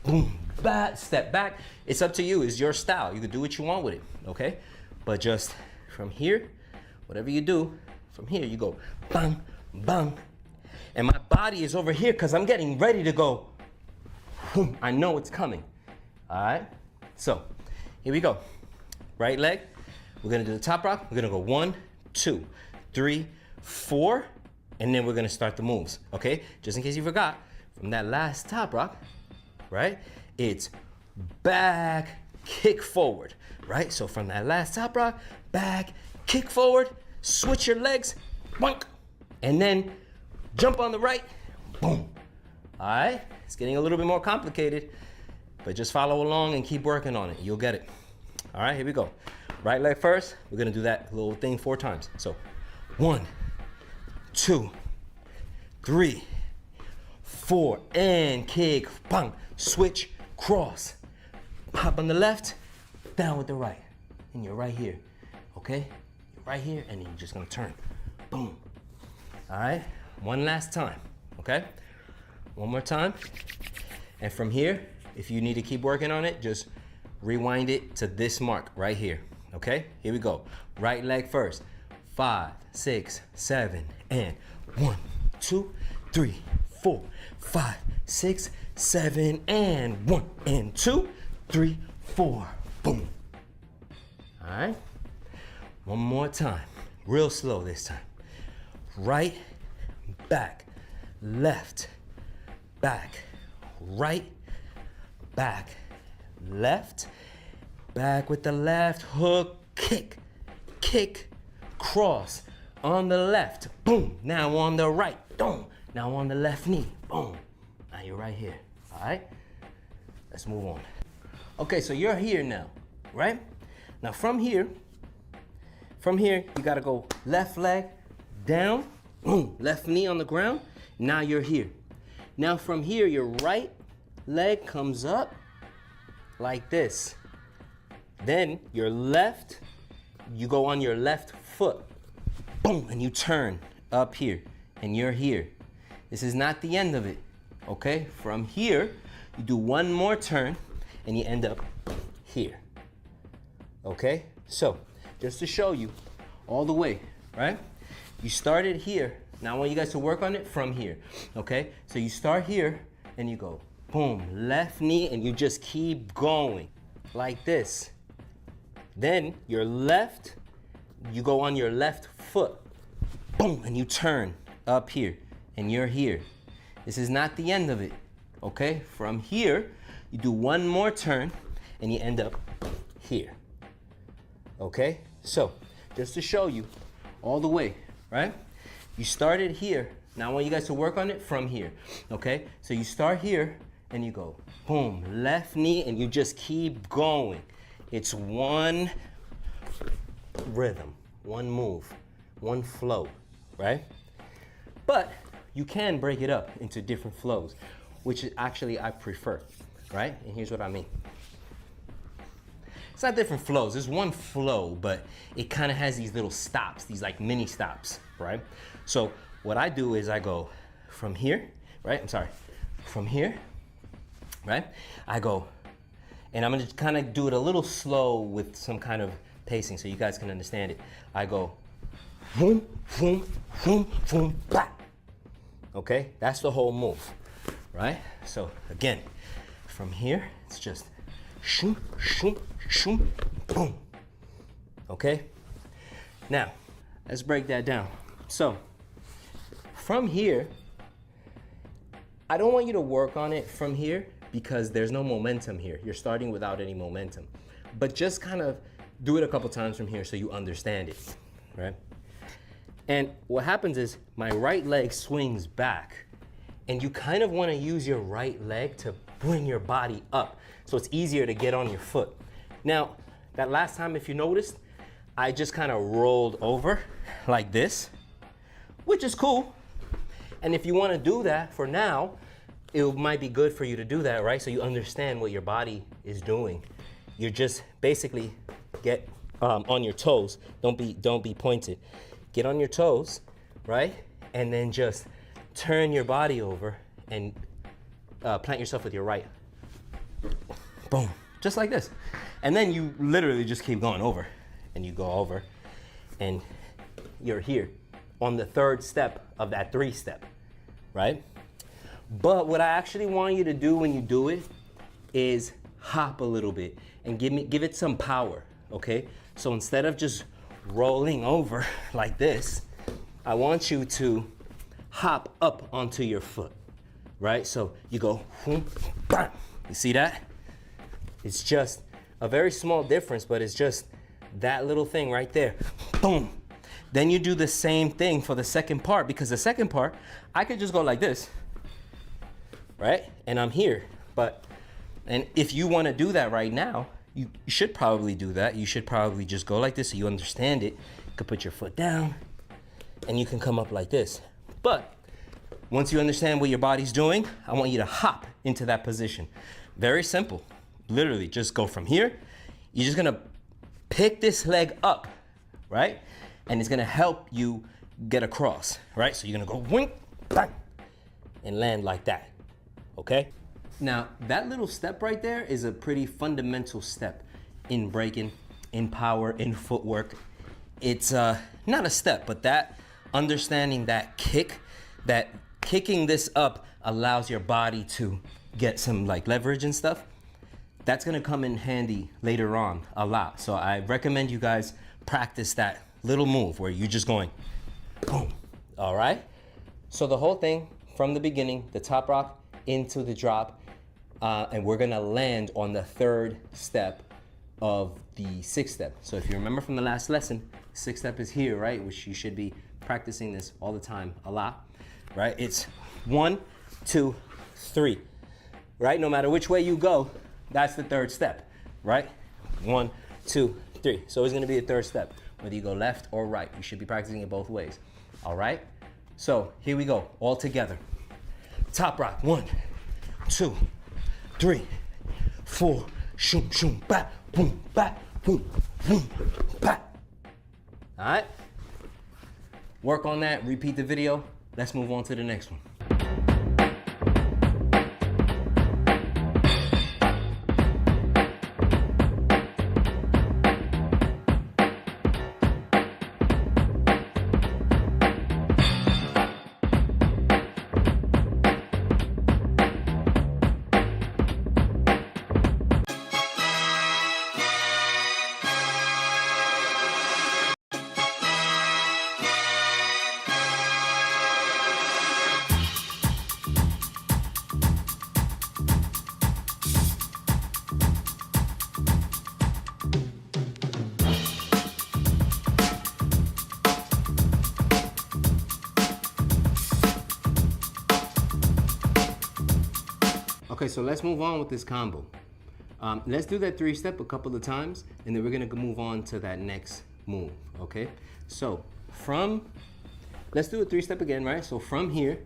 boom, back, step back. It's up to you. It's your style. You can do what you want with it, okay? But just from here, whatever you do, from here you go bang, bang. And my body is over here because I'm getting ready to go boom. I know it's coming, all right? So here we go. Right leg, we're gonna do the top rock. We're gonna go 1, 2, 3, 4, and then we're gonna start the moves, okay? Just in case you forgot, from that last top rock, right? It's back, kick forward, right? So from that last top rock, back, kick forward, switch your legs, boink, and then jump on the right, boom. All right, it's getting a little bit more complicated, but just follow along and keep working on it. You'll get it. All right, here we go. Right leg first, we're gonna do that little thing 4 times. So 1, 2, 3, 4, and kick, bang, switch, cross. Hop on the left, down with the right. And you're right here, okay? You're right here, and then you're just gonna turn, boom. All right, one last time, okay? One more time. And from here, if you need to keep working on it, just rewind it to this mark right here, okay? Here we go. Right leg first. 5, 6, 7, and 1, 2, 3, 4, 5, 6, 7, and 1, and 2, 3, 4, boom. All right, one more time, real slow this time. Right, back, left, back, right, back, left, back with the left hook, kick, kick, cross, on the left, boom. Now on the right, boom. Now on the left knee, boom. Now you're right here, all right? Let's move on. Okay, so you're here now, right? Now from here, you gotta go left leg down, boom, left knee on the ground. Now you're here. Now from here, your right leg comes up like this. Then your left, you go on your left foot, boom, and you turn up here, and you're here. This is not the end of it, okay? From here, you do one more turn, and you end up here, okay? So, just to show you all the way, right? You started here. Now I want you guys to work on it from here, okay? So you start here, and you go, boom, left knee, and you just keep going like this. Then your left, you go on your left foot, boom, and you turn up here, and you're here. This is not the end of it, okay? From here, you do one more turn, and you end up here, okay? So, just to show you all the way, right? You started here. Now I want you guys to work on it from here, okay? So you start here, and you go, boom, left knee, and you just keep going. It's one rhythm, one move, one flow, right? But you can break it up into different flows, which actually I prefer, right? And here's what I mean. It's not different flows, it's one flow, but it kind of has these little stops, these like mini stops, right? So what I do is I go from here, right? From here, right? I go, and I'm gonna kind of do it a little slow with some kind of pacing so you guys can understand it. I go, boom, boom, boom, boom, blah. Okay, that's the whole move, right? So again, from here, it's just shoom, shoom, shoom, boom. Okay? Now, let's break that down. So, from here, I don't want you to work on it from here because there's no momentum here. You're starting without any momentum. But just kind of do it a couple times from here so you understand it, right? And what happens is my right leg swings back, and you kind of want to use your right leg to bring your body up so it's easier to get on your foot. Now, that last time, if you noticed, I just kind of rolled over like this, which is cool. And if you want to do that for now, it might be good for you to do that, right? So you understand what your body is doing. You're just basically get on your toes. Don't be pointed. Get on your toes, right? And then just turn your body over and plant yourself with your right. Boom, just like this. And then you literally just keep going over, and you go over, and you're here on the third step of that 3-step, right? But what I actually want you to do when you do it is hop a little bit and give it some power, okay? So instead of just rolling over like this, I want you to hop up onto your foot, right? So you go, whoom, bam. You see that? It's just a very small difference, but it's just that little thing right there. Boom. Then you do the same thing for the second part, because the second part, I could just go like this, right? And I'm here. And if you want to do that right now, you should probably do that. You should probably just go like this so you understand it. You could put your foot down, and you can come up like this. But once you understand what your body's doing, I want you to hop into that position. Very simple. Literally, just go from here. You're just gonna pick this leg up, right? And it's gonna help you get across, right? So you're gonna go wink, bang, and land like that, okay? Now, that little step right there is a pretty fundamental step in breaking, in power, in footwork. It's not a step, but that understanding that kick, that kicking this up allows your body to get some like leverage and stuff. That's gonna come in handy later on a lot. So I recommend you guys practice that little move where you're just going boom, all right? So the whole thing from the beginning, the top rock into the drop, and we're gonna land on the third step of the sixth step. So if you remember from the last lesson, sixth step is here, right? Which you should be practicing this all the time, a lot, right? It's 1, 2, 3, right? No matter which way you go, that's the third step, right? 1, 2, 3. So it's gonna be a third step. Whether you go left or right, you should be practicing it both ways, all right? So here we go, all together. Top rock, 1, 2, 3, 4, shoom, shoom, ba, boom, ba, boom, boom, ba. All right? Work on that, repeat the video. Let's move on to the next one. Okay, so let's move on with this combo. Let's do that 3-step a couple of times, and then we're gonna move on to that next move, okay? So let's do a 3-step again, right? So from here,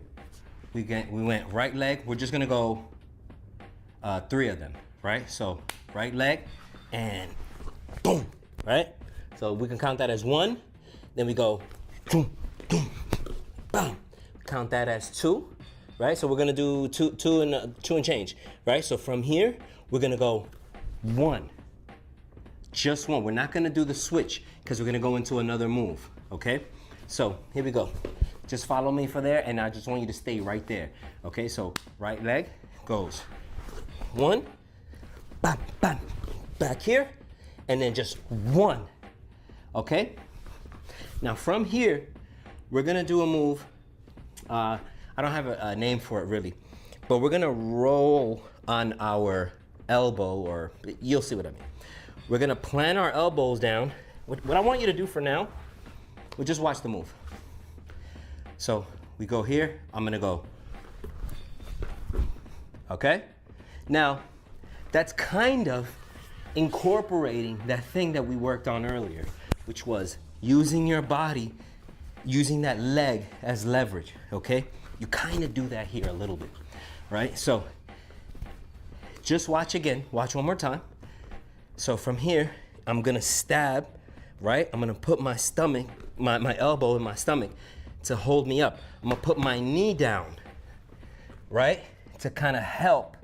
we went right leg. We're just gonna go 3 of them, right? So right leg and boom, right? So we can count that as 1, then we go boom, boom, bam. Count that as 2. Right, so we're gonna do two and change, right? So from here, we're gonna go 1, just 1. We're not gonna do the switch because we're gonna go into another move, okay? So here we go. Just follow me for there, and I just want you to stay right there, okay? So right leg goes 1, bam, bam, back here, and then just 1, okay? Now from here, we're gonna do a move. I don't have a name for it really, but we're gonna roll on our elbow, or you'll see what I mean. We're gonna plant our elbows down. What I want you to do for now, we'll just watch the move. So we go here, I'm gonna go, okay? Now, that's kind of incorporating that thing that we worked on earlier, which was using your body, using that leg as leverage, okay? You kind of do that here a little bit, right? So just watch again, watch one more time. So from here, I'm gonna stab, right? I'm gonna put my stomach, my elbow in my stomach to hold me up. I'm gonna put my knee down, right? To kind of help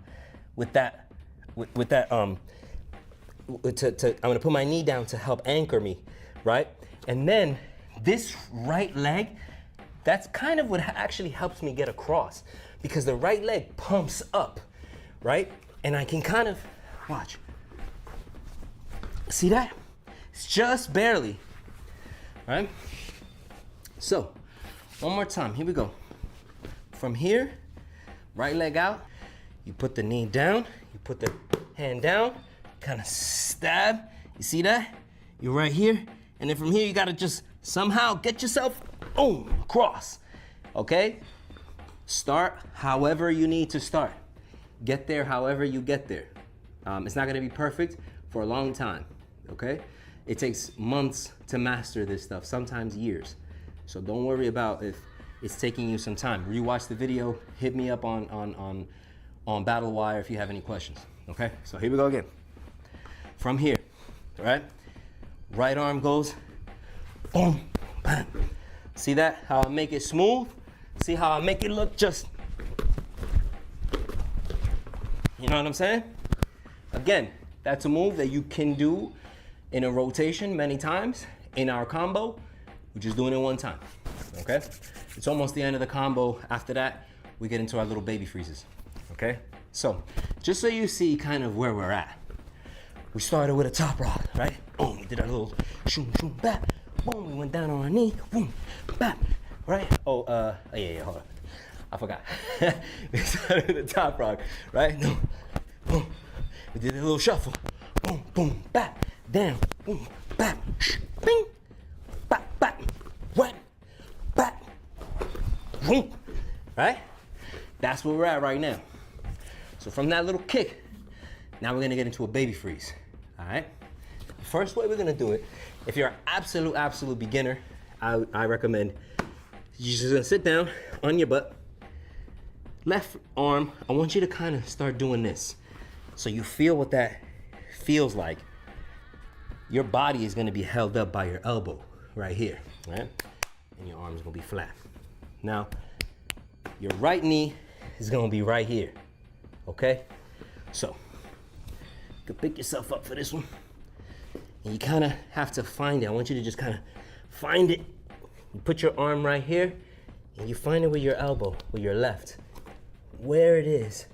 with that, I'm gonna put my knee down to help anchor me, right? And then this right leg, that's kind of what actually helps me get across, because the right leg pumps up, right? And I can kind of, watch. See that? It's just barely, right? So, one more time, here we go. From here, right leg out, you put the knee down, you put the hand down, kind of stab, you see that? You're right here, and then from here you gotta just somehow get yourself, boom, across, okay? Start however you need to start. Get there however you get there. It's not gonna be perfect for a long time, okay? It takes months to master this stuff, sometimes years. So don't worry about if it's taking you some time. Rewatch the video, hit me up on Battle Wire if you have any questions, okay? So here we go again. From here, all right? Right arm goes, boom, bam. See that, how I make it smooth? See how I make it look just, you know what I'm saying? Again, that's a move that you can do in a rotation many times. In our combo, we're just doing it one time, okay? It's almost the end of the combo. After that, we get into our little baby freezes, okay? So, just so you see kind of where we're at. We started with a top rock, right? Boom, we did our little shoom, shoom, bap. Boom, we went down on our knee, boom, bap, right? Yeah, hold on. I forgot. We started with the top rock, right? No, boom. We did a little shuffle. Boom, boom, bap, down, boom, bap, bing, bap, bap, whap, bap, boom, right? That's where we're at right now. So from that little kick, now we're gonna get into a baby freeze, all right? The first way we're gonna do it, if you're an absolute beginner, I recommend you're just gonna sit down on your butt, left arm, I want you to kind of start doing this. So you feel what that feels like. Your body is gonna be held up by your elbow right here, right? And your arm is gonna be flat. Now, your right knee is gonna be right here, okay? So, you can pick yourself up for this one. And you kinda have to find it. I want you to just kinda find it. You put your arm right here, and you find it with your elbow, with your left, where it is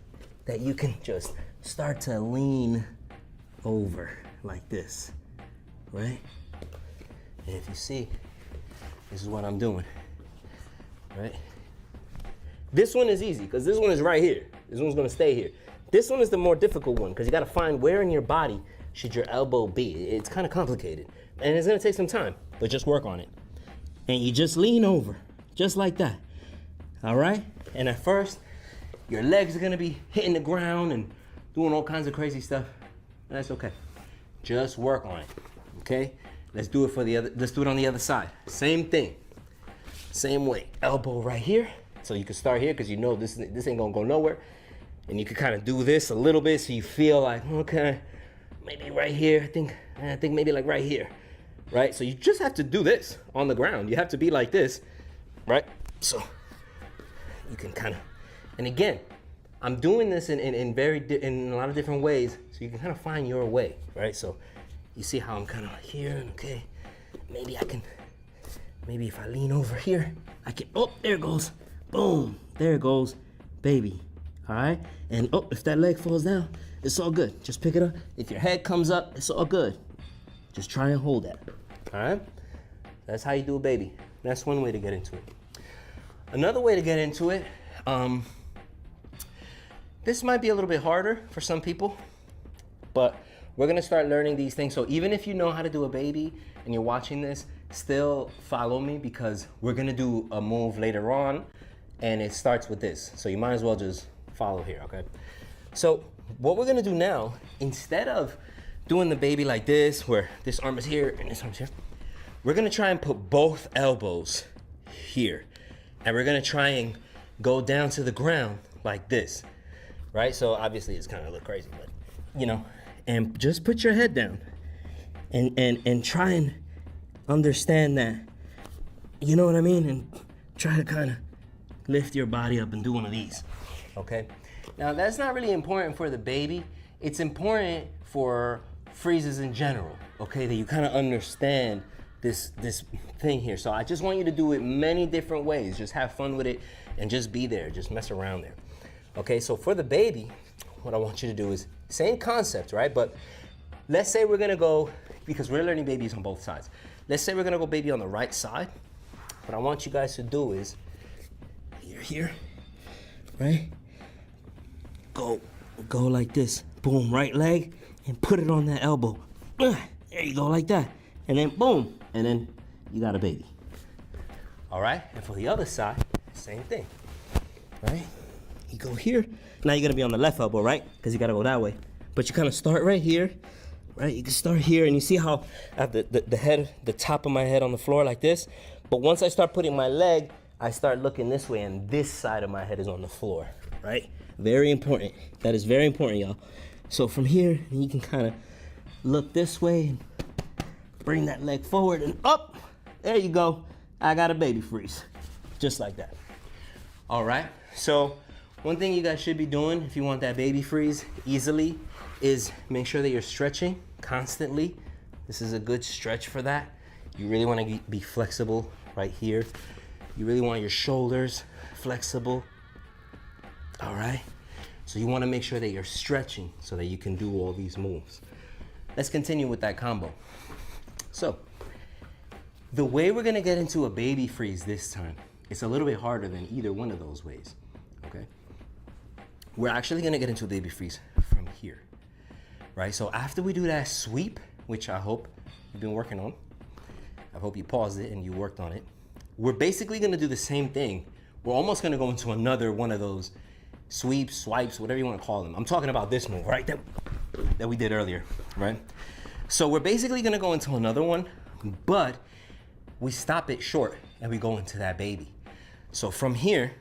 that you can just start to lean over like this, right? And if you see, this is what I'm doing, right? This one is easy, because this one is right here. This one's gonna stay here. This one is the more difficult one, because you gotta find where in your body should your elbow be. It's kind of complicated, and it's gonna take some time, but just work on it. And you just lean over, just like that, all right? And at first, your legs are gonna be hitting the ground and doing all kinds of crazy stuff. That's okay. Just work on it, okay? Let's do it let's do it on the other side. Same thing, same way. Elbow right here. So you can start here because you know this ain't gonna go nowhere. And you can kind of do this a little bit so you feel like, okay, maybe right here. I think maybe like right here, right? So you just have to do this on the ground. You have to be like this, right? So you can kind of, and again, I'm doing this in a lot of different ways, so you can kind of find your way, right? So you see how I'm kind of like here, and okay, maybe if I lean over here, I can, oh, there it goes, boom, there it goes, baby, all right? And oh, if that leg falls down, it's all good. Just pick it up. If your head comes up, it's all good. Just try and hold that, all right? That's how you do a baby. That's one way to get into it. Another way to get into it, this might be a little bit harder for some people, but we're gonna start learning these things. So even if you know how to do a baby and you're watching this, still follow me, because we're gonna do a move later on and it starts with this. So you might as well just follow here, okay? So what we're gonna do now, instead of doing the baby like this, where this arm is here and this arm is here, we're gonna try and put both elbows here. And we're gonna try and go down to the ground like this. Right? So obviously it's kind of look crazy, but you know, and just put your head down and try and understand that, you know what I mean? And try to kind of lift your body up and do one of these, okay? Now that's not really important for the baby. It's important for freezes in general, okay? That you kind of understand this thing here. So I just want you to do it many different ways. Just have fun with it and just be there, just mess around there. Okay, so for the baby, what I want you to do is same concept, right? But let's say we're gonna go, because we're learning babies on both sides. Let's say we're gonna go baby on the right side. What I want you guys to do is, you're here, right? Go like this. Boom, right leg, and put it on that elbow. There you go, like that. And then boom, and then you got a baby. All right, and for the other side, same thing, right? You go here. Now you're gonna be on the left elbow, right? Because you gotta go that way. But you kind of start right here, right? You can start here, and you see how I have the top of my head on the floor like this. But once I start putting my leg, I start looking this way and this side of my head is on the floor, right? Very important. That is very important, y'all. So from here, you can kind of look this way and bring that leg forward and up. There you go. I got a baby freeze, just like that. All right, so one thing you guys should be doing if you want that baby freeze easily is make sure that you're stretching constantly. This is a good stretch for that. You really want to be flexible right here. You really want your shoulders flexible. All right, so you want to make sure that you're stretching so that you can do all these moves. Let's continue with that combo. So the way we're gonna get into a baby freeze this time, it's a little bit harder than either one of those ways, okay? We're actually gonna get into a baby freeze from here, right? So after we do that sweep, which I hope you've been working on, I hope you paused it and you worked on it, we're basically gonna do the same thing. We're almost gonna go into another one of those sweeps, swipes, whatever you wanna call them. I'm talking about this move, right? That we did earlier, right? So we're basically gonna go into another one, but we stop it short and we go into that baby. So from here,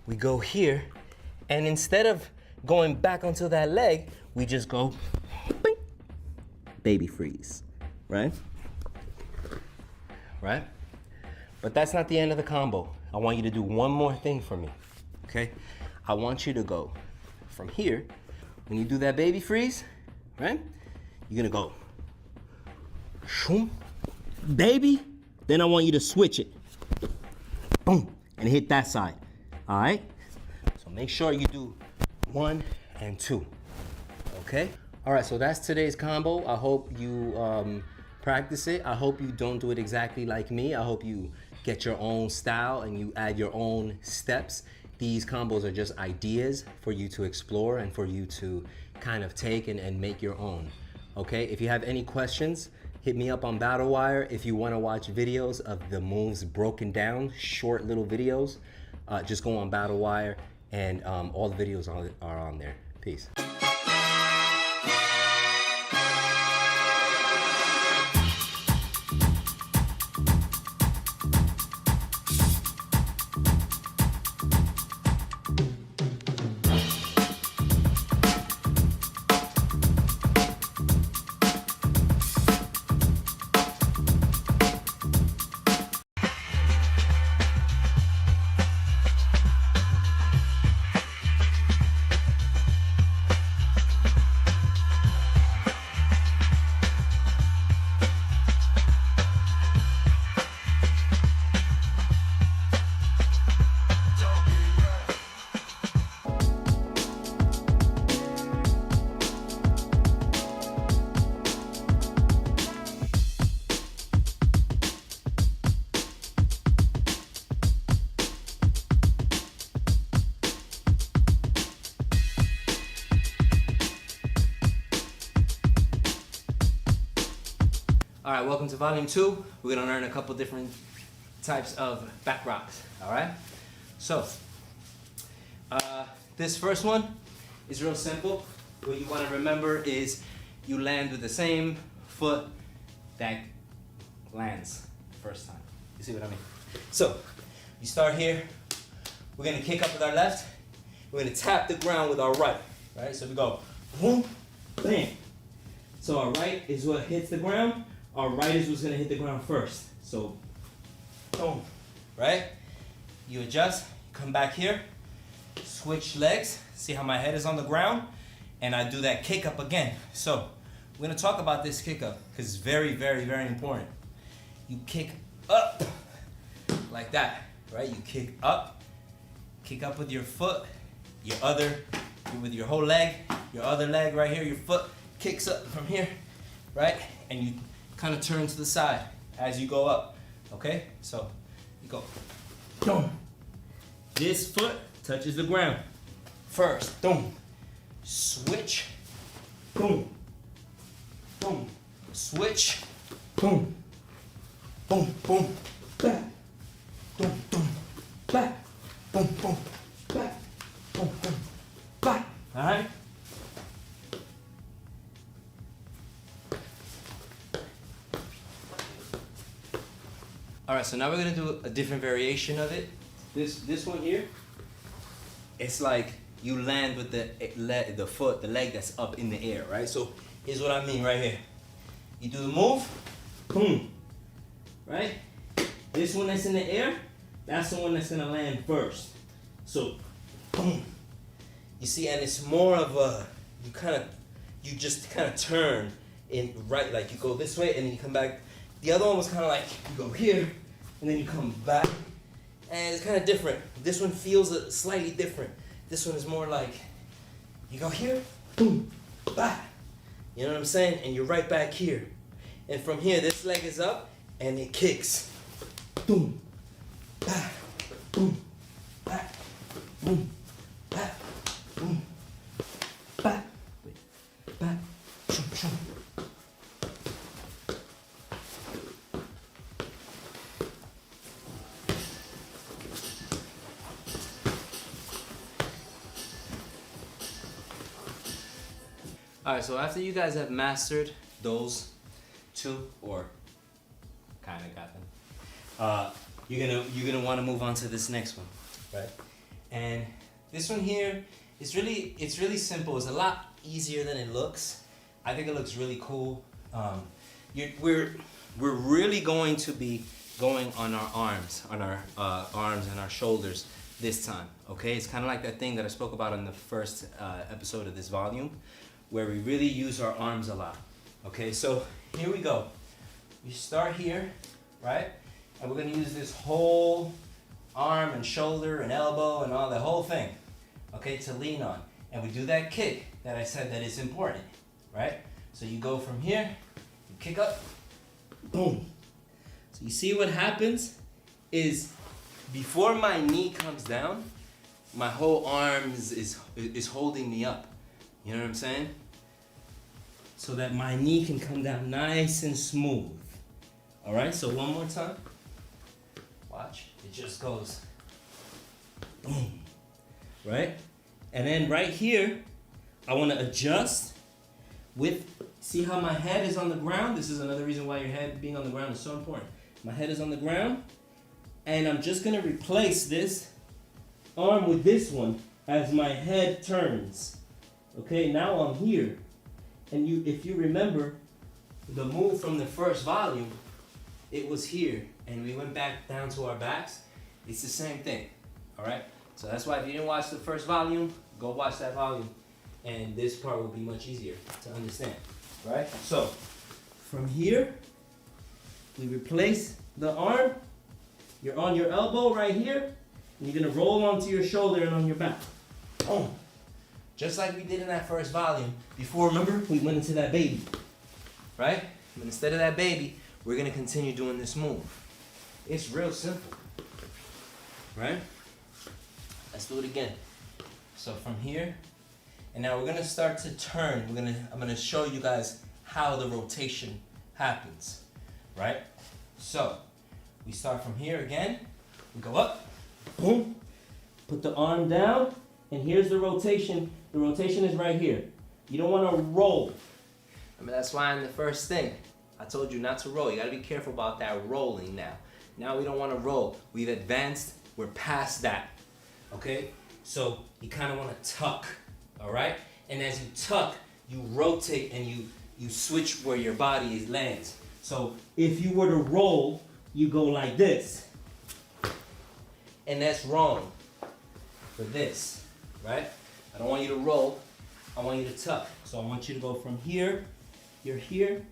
we go here, and instead of going back onto that leg, we just go bing, baby freeze, right? Right? But that's not the end of the combo. I want you to do one more thing for me, okay? I want you to go from here. When you do that baby freeze, right? You're gonna go, shoom, baby. Then I want you to switch it, boom, and hit that side, all right? So make sure you do 1 and 2, okay? All right, so that's today's combo. I hope you practice it. I hope you don't do it exactly like me. I hope you get your own style and you add your own steps. These combos are just ideas for you to explore and for you to kind of take and make your own, okay? If you have any questions, hit me up on BattleWire. If you want to watch videos of the moves broken down, short little videos, just go on BattleWire and all the videos are on there. Peace. All right, welcome to volume 2. We're gonna learn a couple different types of back rocks, all right? So, this first one is real simple. What you wanna remember is you land with the same foot that lands first time. You see what I mean? So, you start here. We're gonna kick up with our left. We're gonna tap the ground with our right, right? So we go, boom, bam. So our right is what hits the ground. Our right is what's gonna hit the ground first. So, boom, right? You adjust, come back here, switch legs, see how my head is on the ground, and I do that kick up again. So, we're gonna talk about this kick up, because it's very, very, very important. You kick up, like that, right? You kick up with your foot, with your whole leg, your other leg right here, your foot kicks up from here, right? And you kind of turn to the side as you go up, okay? So you go, boom. This foot touches the ground first, boom. Switch, boom, boom. Switch, boom, boom, boom, back, boom, boom, back, boom, boom, back, boom, boom, back. All right? All right, so now we're gonna do a different variation of it. This one here, it's like you land with the leg that's up in the air, right? So here's what I mean right here. You do the move, boom, right? This one that's in the air, that's the one that's gonna land first. So, boom. You see, and it's more of a, you just kind of turn in right, like you go this way and then you come back. The other one was kind of like, you go here and then you come back. And it's kind of different. This one feels slightly different. This one is more like, you go here, boom, bah. You know what I'm saying? And you're right back here. And from here, this leg is up and it kicks. Boom, bah, boom, bah, boom, bah, boom, bah, bah, shum, shum. All right, so after you guys have mastered those two, or kind of got them, you're gonna want to move on to this next one, right? And this one here is it's really simple. It's a lot easier than it looks. I think it looks really cool. We're really going to be going on our arms, and our shoulders this time. Okay, it's kind of like that thing that I spoke about in the first episode of this volume, where we really use our arms a lot. Okay, so here we go. We start here, right? And we're gonna use this whole arm and shoulder and elbow and all the whole thing, okay, to lean on. And we do that kick that I said that is important, right? So you go from here, you kick up, boom. So you see what happens is before my knee comes down, my whole arm is holding me up. You know what I'm saying? So that my knee can come down nice and smooth. All right, so one more time. Watch, it just goes boom, right? And then right here, I want to adjust with, see how my head is on the ground? This is another reason why your head being on the ground is so important. My head is on the ground, and I'm just gonna replace this arm with this one as my head turns. Okay, now I'm here. And if you remember the move from the first volume, it was here, and we went back down to our backs. It's the same thing, all right? So that's why if you didn't watch the first volume, go watch that volume, and this part will be much easier to understand, right? So from here, we replace the arm. You're on your elbow right here, and you're gonna roll onto your shoulder and on your back. Boom. Just like we did in that first volume. Before, remember, we went into that baby, right? But instead of that baby, we're gonna continue doing this move. It's real simple, right? Let's do it again. So from here, and now we're gonna start to turn. I'm gonna show you guys how the rotation happens, right? So we start from here again. We go up, boom, put the arm down, and here's the rotation. The rotation is right here. You don't want to roll. I mean, that's why in the first thing, I told you not to roll. You got to be careful about that rolling now. Now we don't want to roll. We've advanced. We're past that. Okay? So you kind of want to tuck. All right? And as you tuck, you rotate and you switch where your body lands. So if you were to roll, you go like this. And that's wrong for this, right? I don't want you to roll, I want you to tuck. So I want you to go from here, you're here,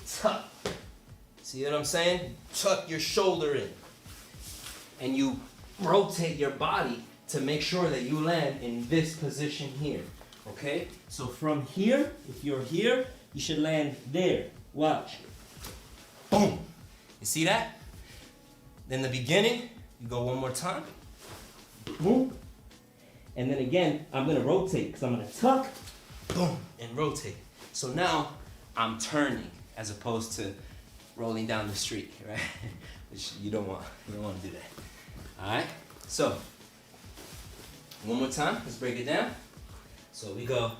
tuck. See what I'm saying? Tuck your shoulder in. And you rotate your body to make sure that you land in this position here, okay? So from here, if you're here, you should land there. Watch. Boom. You see that? Then the beginning, you go one more time. Boom. And then again, I'm gonna rotate, because I'm gonna tuck, boom, and rotate. So now, I'm turning, as opposed to rolling down the street, right? Which you don't want to do that. All right, so, one more time, let's break it down. So we go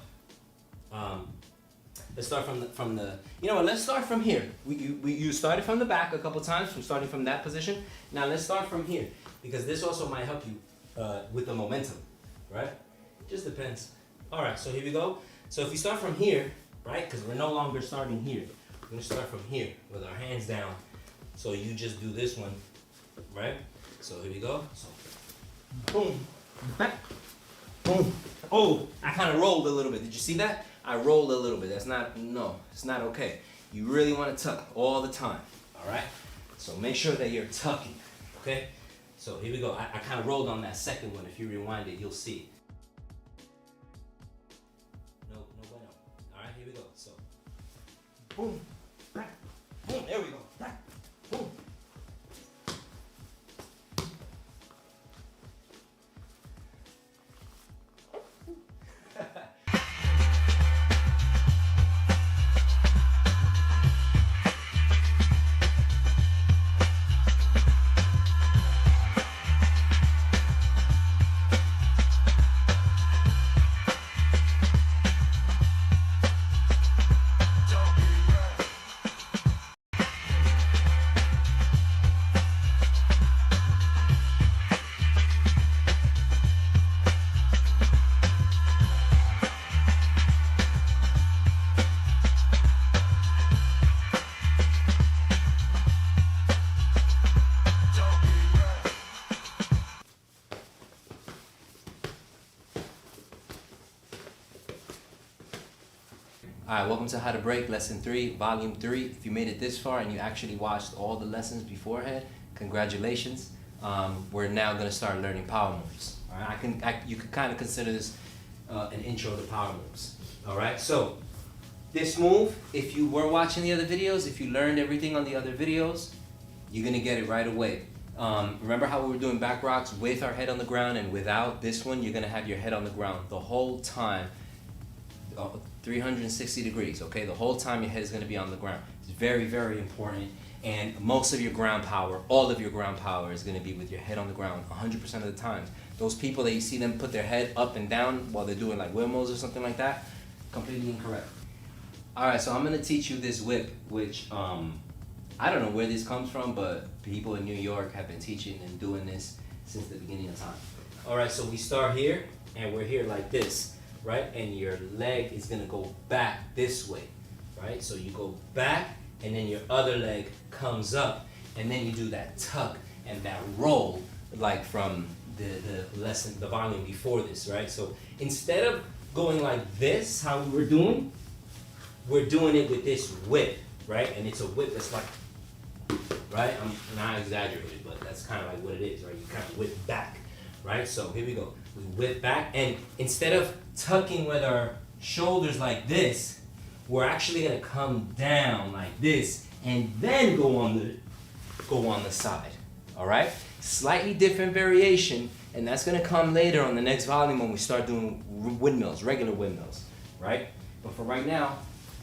Let's start from the. You know what? Let's start from here. You started from the back a couple times, from starting from that position. Now let's start from here because this also might help you with the momentum, right? It just depends. All right, so here we go. So if we start from here, right? Because we're no longer starting here. We're gonna start from here with our hands down. So you just do this one, right? So here we go. So boom, back, boom. Oh, I kind of rolled a little bit. Did you see that? I rolled a little bit. That's not, no, it's not okay. You really want to tuck all the time, all right? So make sure that you're tucking, okay? So here we go. I kind of rolled on that second one. If you rewind it, you'll see. No, bueno. All right, here we go. So, boom, back, boom, there we go. Back, boom. All right, welcome to How to Break, Lesson 3, Volume 3. If you made it this far and you actually watched all the lessons beforehand, congratulations. We're now going to start learning power moves. All right, you could kind of consider this an intro to power moves. All right, so this move, if you were watching the other videos, if you learned everything on the other videos, you're going to get it right away. Remember how we were doing back rocks with our head on the ground, and without this one, you're going to have your head on the ground the whole time. 360 degrees, okay? The whole time your head is going to be on the ground. It's very, very important. And most of your ground power, all of your ground power is going to be with your head on the ground 100% of the time. Those people that you see them put their head up and down while they're doing like windmills or something like that, completely incorrect. All right, so I'm going to teach you this whip, which I don't know where this comes from, but people in New York have been teaching and doing this since the beginning of time. All right, so we start here, and we're here like this. Right, and your leg is gonna go back this way, right? So you go back, and then your other leg comes up, and then you do that tuck and that roll, like from the lesson, the volume before this, right? So instead of going like this, how we were doing, we're doing it with this whip, right? And it's a whip that's like, right? I'm not exaggerating, but that's kind of like what it is, right? You kind of whip back, right? So here we go. We whip back, and instead of tucking with our shoulders like this, we're actually gonna come down like this and then go on the side. All right? Slightly different variation, and that's gonna come later on the next volume when we start doing windmills, regular windmills, right? But for right now,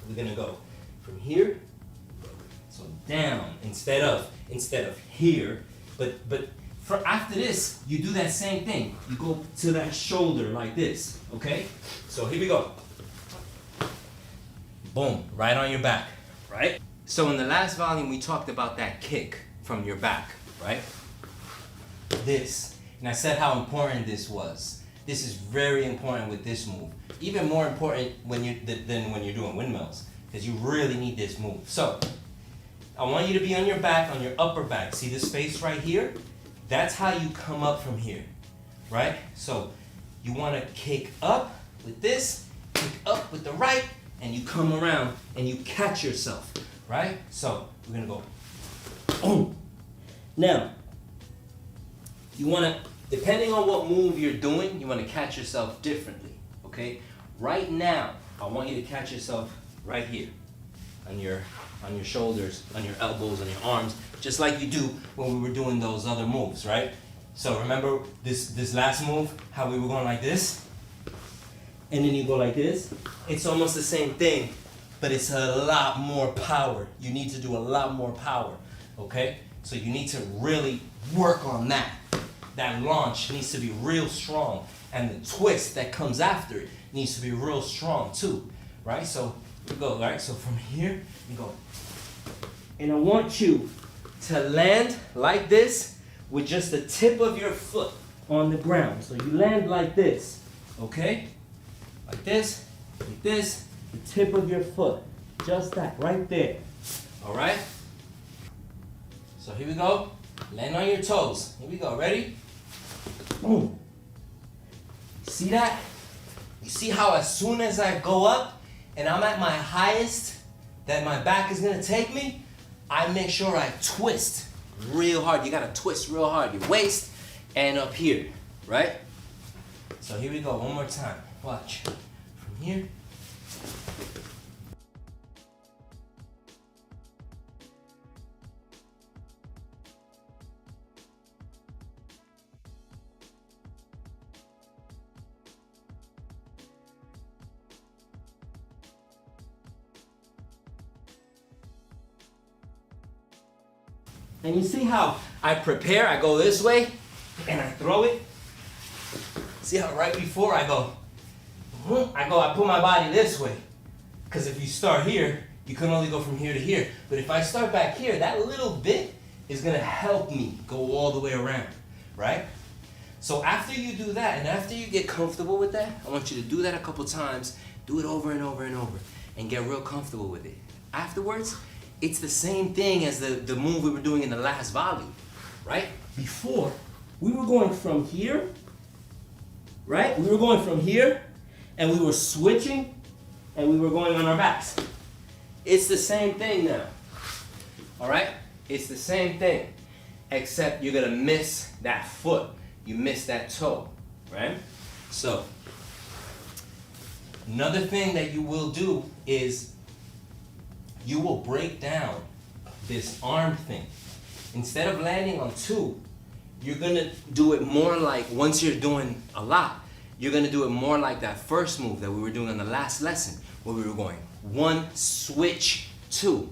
we're gonna go from here, so down instead of here, but for after this, you do that same thing. You go to that shoulder like this, okay? So here we go. Boom, right on your back, right? So in the last volume, we talked about that kick from your back, right? This, and I said how important this was. This is very important with this move. Even more important than when you're doing windmills, because you really need this move. So, I want you to be on your back, on your upper back. See this space right here? That's how you come up from here, right? So you want to kick up with this, kick up with the right, and you come around and you catch yourself, right? So we're going to go, boom. Now, you want to, depending on what move you're doing, you want to catch yourself differently, okay? Right now, I want you to catch yourself right here on your shoulders, on your elbows, on your arms, just like you do when we were doing those other moves, right? So remember this last move, how we were going like this? And then you go like this? It's almost the same thing, but it's a lot more power. You need to do a lot more power, okay? So you need to really work on that. That launch needs to be real strong, and the twist that comes after it needs to be real strong too, right? So You go, right? So from here, you go. And I want you to land like this with just the tip of your foot on the ground. So you land like this, okay? Like this, the tip of your foot. Just that, right there. All right? So here we go. Land on your toes. Here we go, ready? Boom. See that? You see how as soon as I go up and I'm at my highest that my back is gonna take me, I make sure I twist real hard. You gotta twist real hard. Your waist and up here, right? So here we go, one more time. Watch. From here. And you see how I prepare, I go this way, and I throw it. See how right before I put my body this way. Because if you start here, you can only go from here to here. But if I start back here, that little bit is gonna help me go all the way around, right? So after you do that, and after you get comfortable with that, I want you to do that a couple times, do it over and over and over, and get real comfortable with it. Afterwards, it's the same thing as the move we were doing in the last volley, right? Before, we were going from here, right? We were going from here, and we were switching, and we were going on our backs. It's the same thing now, all right? It's the same thing, except you're gonna miss that foot. You miss that toe, right? So, another thing that you will do is you will break down this arm thing. Instead of landing on two, you're gonna do it more like, once you're doing a lot, you're gonna do it more like that first move that we were doing in the last lesson, where we were going one, switch, two.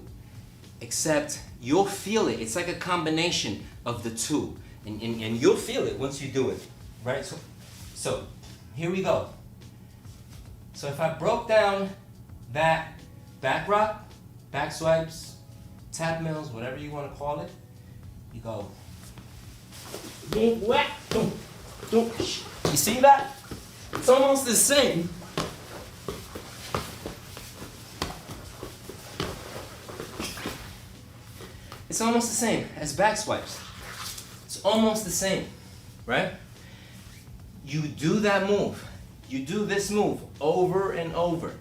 Except you'll feel it. It's like a combination of the two. And you'll feel it once you do it, right? So here we go. So if I broke down that back rock, back swipes, tap mills, whatever you want to call it, you go. Whack, boom, boom. You see that? It's almost the same. It's almost the same as back swipes. It's almost the same, right? You do that move. You do this move over and over.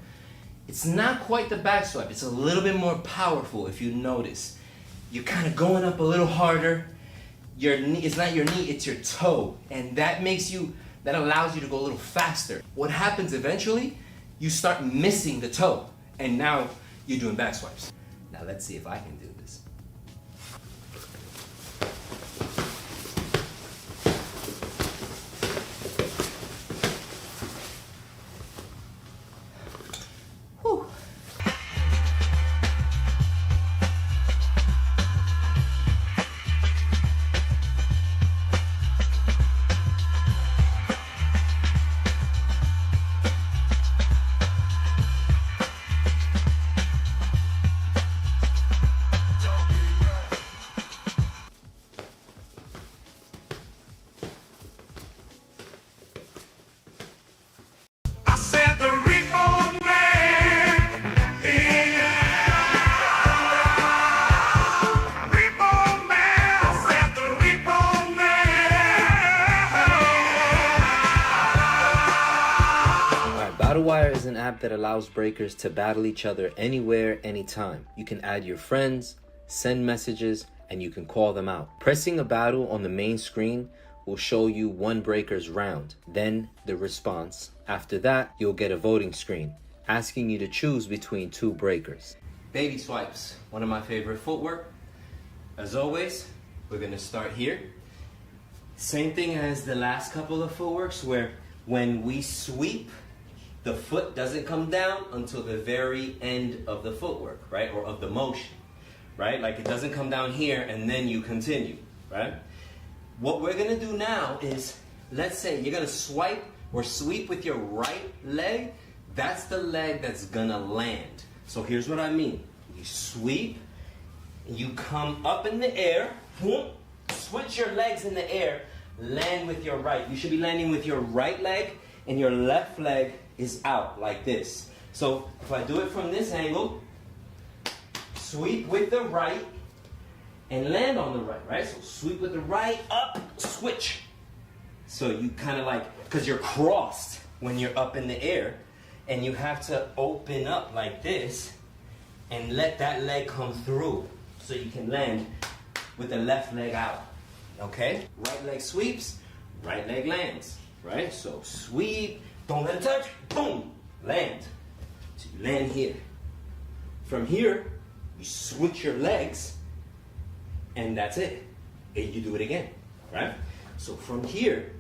It's not quite the back swipe. It's a little bit more powerful if you notice. You're kind of going up a little harder. Your knee, it's not your knee, it's your toe. And that allows you to go a little faster. What happens eventually, you start missing the toe. And now you're doing back swipes. Now let's see if I can do this. BattleWire is an app that allows breakers to battle each other anywhere, anytime. You can add your friends, send messages, and you can call them out. Pressing a battle on the main screen will show you one breaker's round, then the response. After that, you'll get a voting screen asking you to choose between two breakers. Baby swipes, one of my favorite footwork. As always, we're gonna start here. Same thing as the last couple of footworks, where when we sweep, the foot doesn't come down until the very end of the footwork, right? Or of the motion, right? Like it doesn't come down here and then you continue, right? What we're gonna do now is, let's say you're gonna swipe or sweep with your right leg. That's the leg that's gonna land. So here's what I mean. You sweep, you come up in the air, boom, switch your legs in the air, land with your right. You should be landing with your right leg and your left leg is out like this. So if I do it from this angle, sweep with the right and land on the right, right? So sweep with the right, up, switch. So you kind of like, because you're crossed when you're up in the air, and you have to open up like this and let that leg come through so you can land with the left leg out, okay? Right leg sweeps, right leg lands, right? So sweep, don't let it touch, boom, land. So you land here. From here, you switch your legs, and that's it. And you do it again, right? So from here,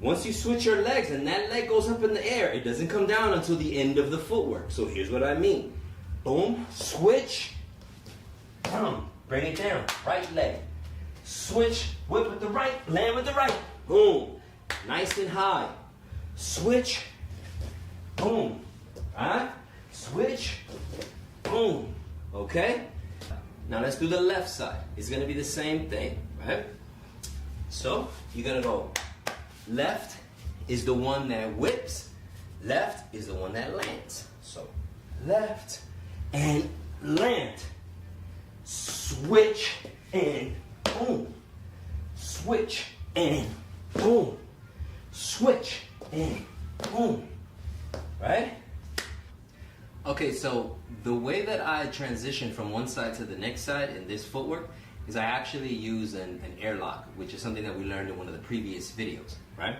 once you switch your legs and that leg goes up in the air, it doesn't come down until the end of the footwork. So here's what I mean. Boom, switch, boom, bring it down, right leg. Switch, whip with the right, land with the right, boom, nice and high. Switch, boom, right? Switch, boom, okay? Now let's do the left side. It's gonna be the same thing, right? So you're gonna go, left is the one that whips, left is the one that lands. So left and land. Switch and boom. Switch and boom. Switch and boom. Right? Okay, so the way that I transition from one side to the next side in this footwork is I actually use an airlock, which is something that we learned in one of the previous videos, right?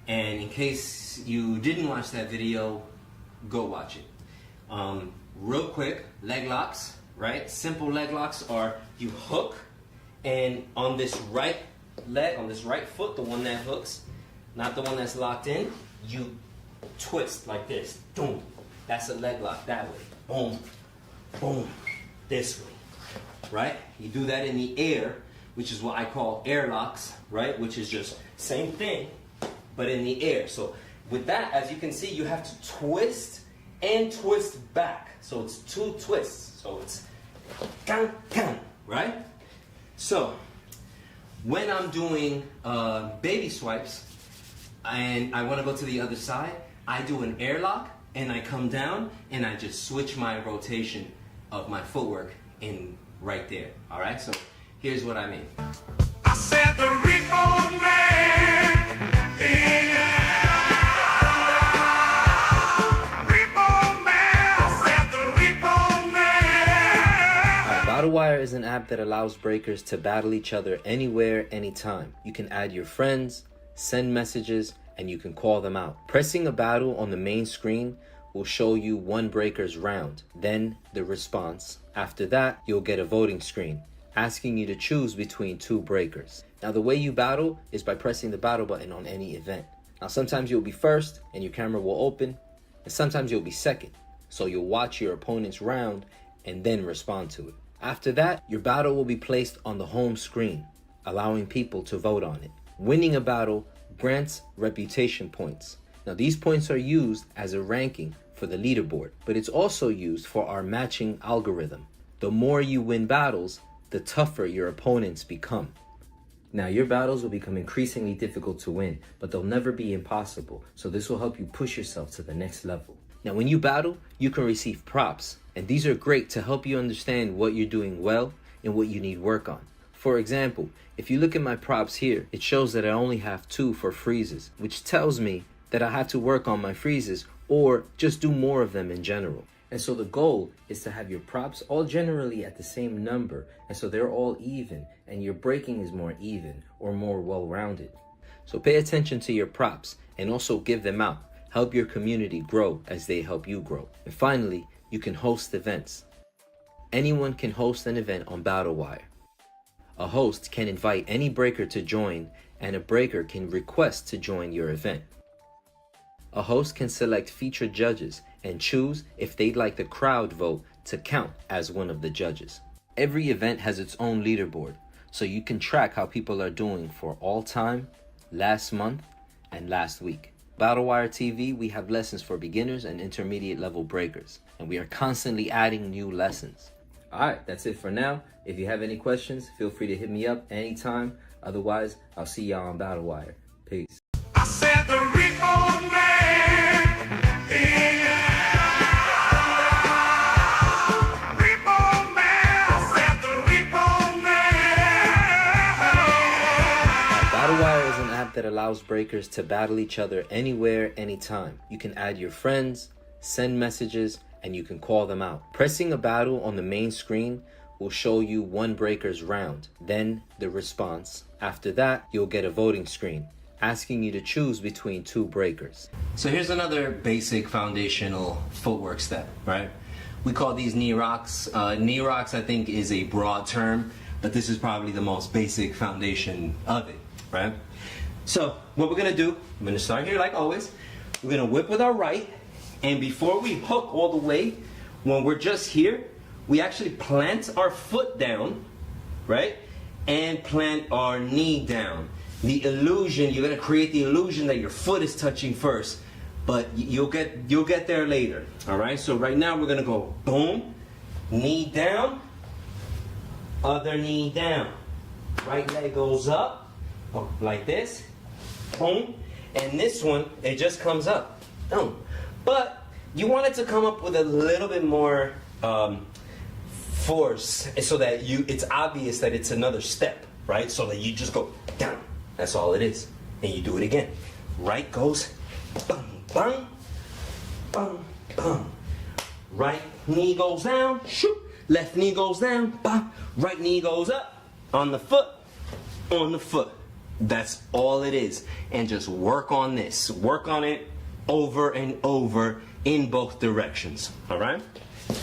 And in case you didn't watch that video, go watch it. Real quick, leg locks, right? Simple leg locks are you hook, and on this right leg, on this right foot, the one that hooks, not the one that's locked in, you twist like this, boom. That's a leg lock that way, boom, boom, this way, right? You do that in the air, which is what I call air locks, right? Which is just same thing, but in the air. So with that, as you can see, you have to twist and twist back. So it's two twists. So it's gang, gang, right? So when I'm doing baby swipes and I want to go to the other side, I do an airlock and I come down and I just switch my rotation of my footwork in right there. All right, so here's what I mean. I said the repo man, repo man, I said the repo man. BattleWire is an app that allows breakers to battle each other anywhere, anytime. You can add your friends, send messages, and you can call them out. Pressing a battle on the main screen will show you one breaker's round, then the response. After that, you'll get a voting screen asking you to choose between two breakers. Now the way you battle is by pressing the battle button on any event. Now sometimes you'll be first and your camera will open, and sometimes you'll be second. So you'll watch your opponent's round and then respond to it. After that, your battle will be placed on the home screen, allowing people to vote on it. Winning a battle grants reputation points. Now these points are used as a ranking for the leaderboard, but it's also used for our matching algorithm. The more you win battles, the tougher your opponents become. Now your battles will become increasingly difficult to win, but they'll never be impossible, so this will help you push yourself to the next level. Now when you battle, you can receive props, and these are great to help you understand what you're doing well and what you need work on. For example, if you look at my props here, it shows that I only have 2 for freezes, which tells me that I have to work on my freezes or just do more of them in general. And so the goal is to have your props all generally at the same number, and so they're all even, and your breaking is more even or more well-rounded. So pay attention to your props and also give them out. Help your community grow as they help you grow. And finally, you can host events. Anyone can host an event on BattleWire. A host can invite any breaker to join, and a breaker can request to join your event. A host can select featured judges and choose if they'd like the crowd vote to count as one of the judges. Every event has its own leaderboard, so you can track how people are doing for all time, last month, and last week. BattleWire TV, we have lessons for beginners and intermediate level breakers, and we are constantly adding new lessons. Alright, that's it for now. If you have any questions, feel free to hit me up anytime. Otherwise, I'll see y'all on BattleWire. Peace. I said the repo man. Yeah. Repo man. I said the repo man. BattleWire is an app that allows breakers to battle each other anywhere, anytime. You can add your friends, send messages, and you can call them out. Pressing a battle on the main screen will show you one breaker's round, then the response. After that, you'll get a voting screen asking you to choose between two breakers. So here's another basic foundational footwork step, right? We call these knee rocks. Knee rocks, I think, is a broad term, but this is probably the most basic foundation of it, right? So what we're gonna do, I'm gonna start here like always. We're gonna whip with our right, and before we hook all the way, when we're just here, we actually plant our foot down, right? And plant our knee down. The illusion, you're gonna create the illusion that your foot is touching first, but you'll get there later. All right, so right now we're gonna go boom, knee down, other knee down. Right leg goes up, like this, boom, and this one, it just comes up, boom. But you want it to come up with a little bit more force so that it's obvious that it's another step, right? So that you just go down. That's all it is. And you do it again. Right goes bang, bang, bang, bang. Right knee goes down, shoot. Left knee goes down, bang. Right knee goes up. On the foot, on the foot. That's all it is. And just work on this. Work on it over and over in both directions. All right?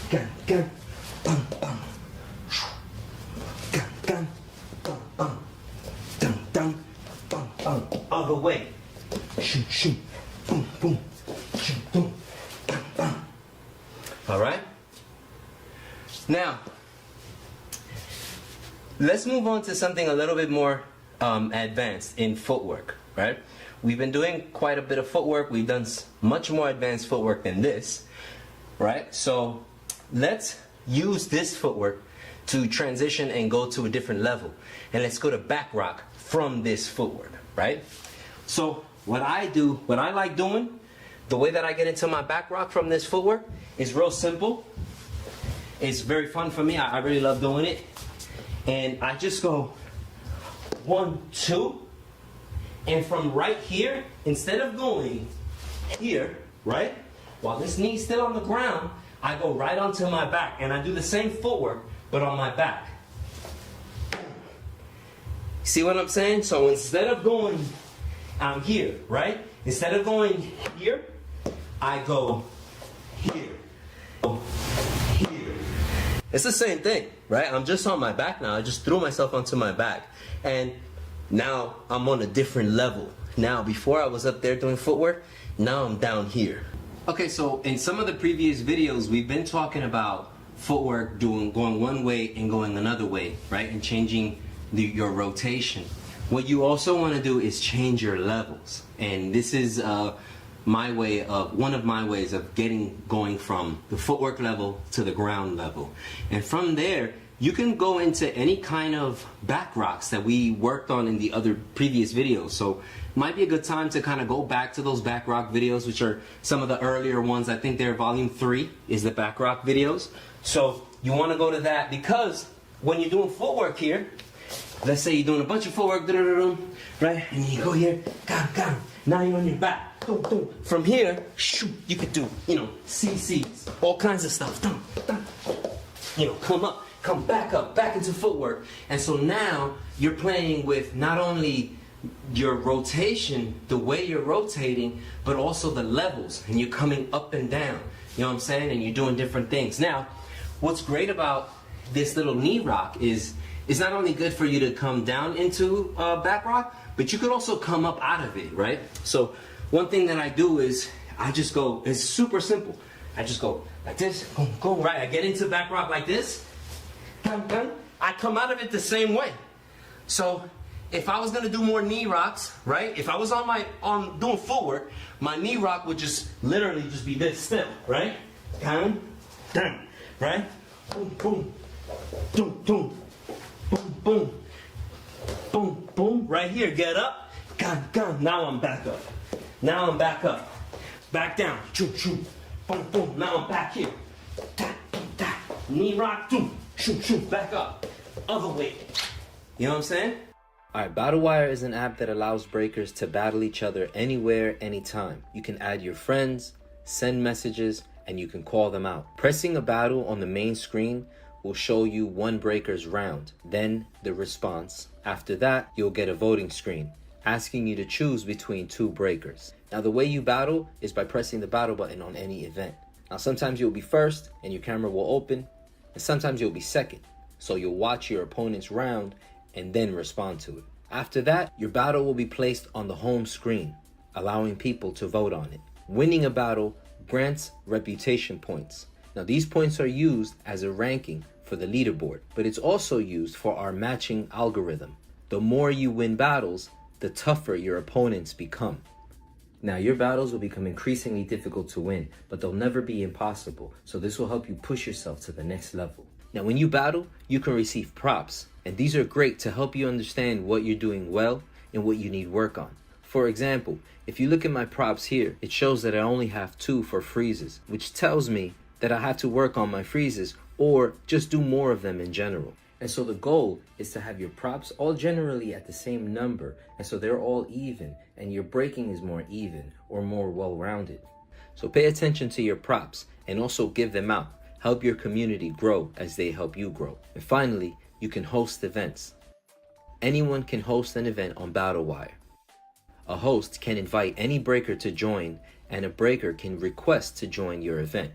Gang, gang. Bang, bang. Gang, gang. Bang, bang. Dun, dun. Bang, bang. Other way. Shoot, shoot. Boom, boom. Shoot, boom. Bang, bang. All right? Now, let's move on to something a little bit more advanced in footwork, right? We've been doing quite a bit of footwork. We've done much more advanced footwork than this, right? So let's use this footwork to transition and go to a different level. And let's go to back rock from this footwork, right? So what I do, what I like doing, the way that I get into my back rock from this footwork is real simple. It's very fun for me. I really love doing it. And I just go 1, 2, and from right here, instead of going here, right, while this knee's still on the ground, I go right onto my back, and I do the same footwork, but on my back. See what I'm saying? So instead of going here, right, instead of going here, I go here. Here. It's the same thing, right? I'm just on my back now. I just threw myself onto my back. And now I'm on a different level. Now, before I was up there doing footwork, now I'm down here. Okay, so in some of the previous videos, we've been talking about footwork going one way and going another way, right? And changing your rotation. What you also want to do is change your levels. And this is one of my ways of going from the footwork level to the ground level. And from there, you can go into any kind of back rocks that we worked on in the other previous videos. So it might be a good time to kind of go back to those back rock videos, which are some of the earlier ones. I think they're volume 3 is the back rock videos. So you want to go to that, because when you're doing footwork here, let's say you're doing a bunch of footwork, right? And you go here, got him. Now you're on your back. From here, shoot, you could do, CCs, all kinds of stuff. Come up. Come back up, back into footwork. And so now you're playing with not only your rotation, the way you're rotating, but also the levels. And you're coming up and down. You know what I'm saying? And you're doing different things. Now, what's great about this little knee rock is it's not only good for you to come down into back rock, but you could also come up out of it, right? So one thing that I do is I just go, it's super simple. I just go like this, go right. I get into back rock like this. I come out of it the same way. So if I was gonna do more knee rocks, right? If I was on doing footwork, my knee rock would just literally just be this still, right? Down, down, right? Boom, boom, boom, boom, boom, boom, boom, boom. Right here, get up, gone, gone. Now I'm back up. Now I'm back up. Back down, choo, choo, boom, boom. Now I'm back here. Da, da. Knee rock, boom, choo, choo, back up. Other way. You know what I'm saying? Alright, BattleWire is an app that allows breakers to battle each other anywhere, anytime. You can add your friends, send messages, and you can call them out. Pressing a battle on the main screen will show you one breaker's round, then the response. After that, you'll get a voting screen asking you to choose between two breakers. Now, the way you battle is by pressing the battle button on any event. Now, sometimes you'll be first and your camera will open, and sometimes you'll be second. So you'll watch your opponent's round and then respond to it. After that, your battle will be placed on the home screen, allowing people to vote on it. Winning a battle grants reputation points. Now, these points are used as a ranking for the leaderboard, but it's also used for our matching algorithm. The more you win battles, the tougher your opponents become. Now, your battles will become increasingly difficult to win, but they'll never be impossible, so this will help you push yourself to the next level. Now, when you battle, you can receive props, and these are great to help you understand what you're doing well and what you need work on. For example, if you look at my props here, it shows that I only have 2 for freezes, which tells me that I have to work on my freezes or just do more of them in general. And so the goal is to have your props all generally at the same number, and so they're all even, and your breaking is more even or more well-rounded. So pay attention to your props and also give them out. Help your community grow as they help you grow. And finally, you can host events. Anyone can host an event on BattleWire. A host can invite any breaker to join, and a breaker can request to join your event.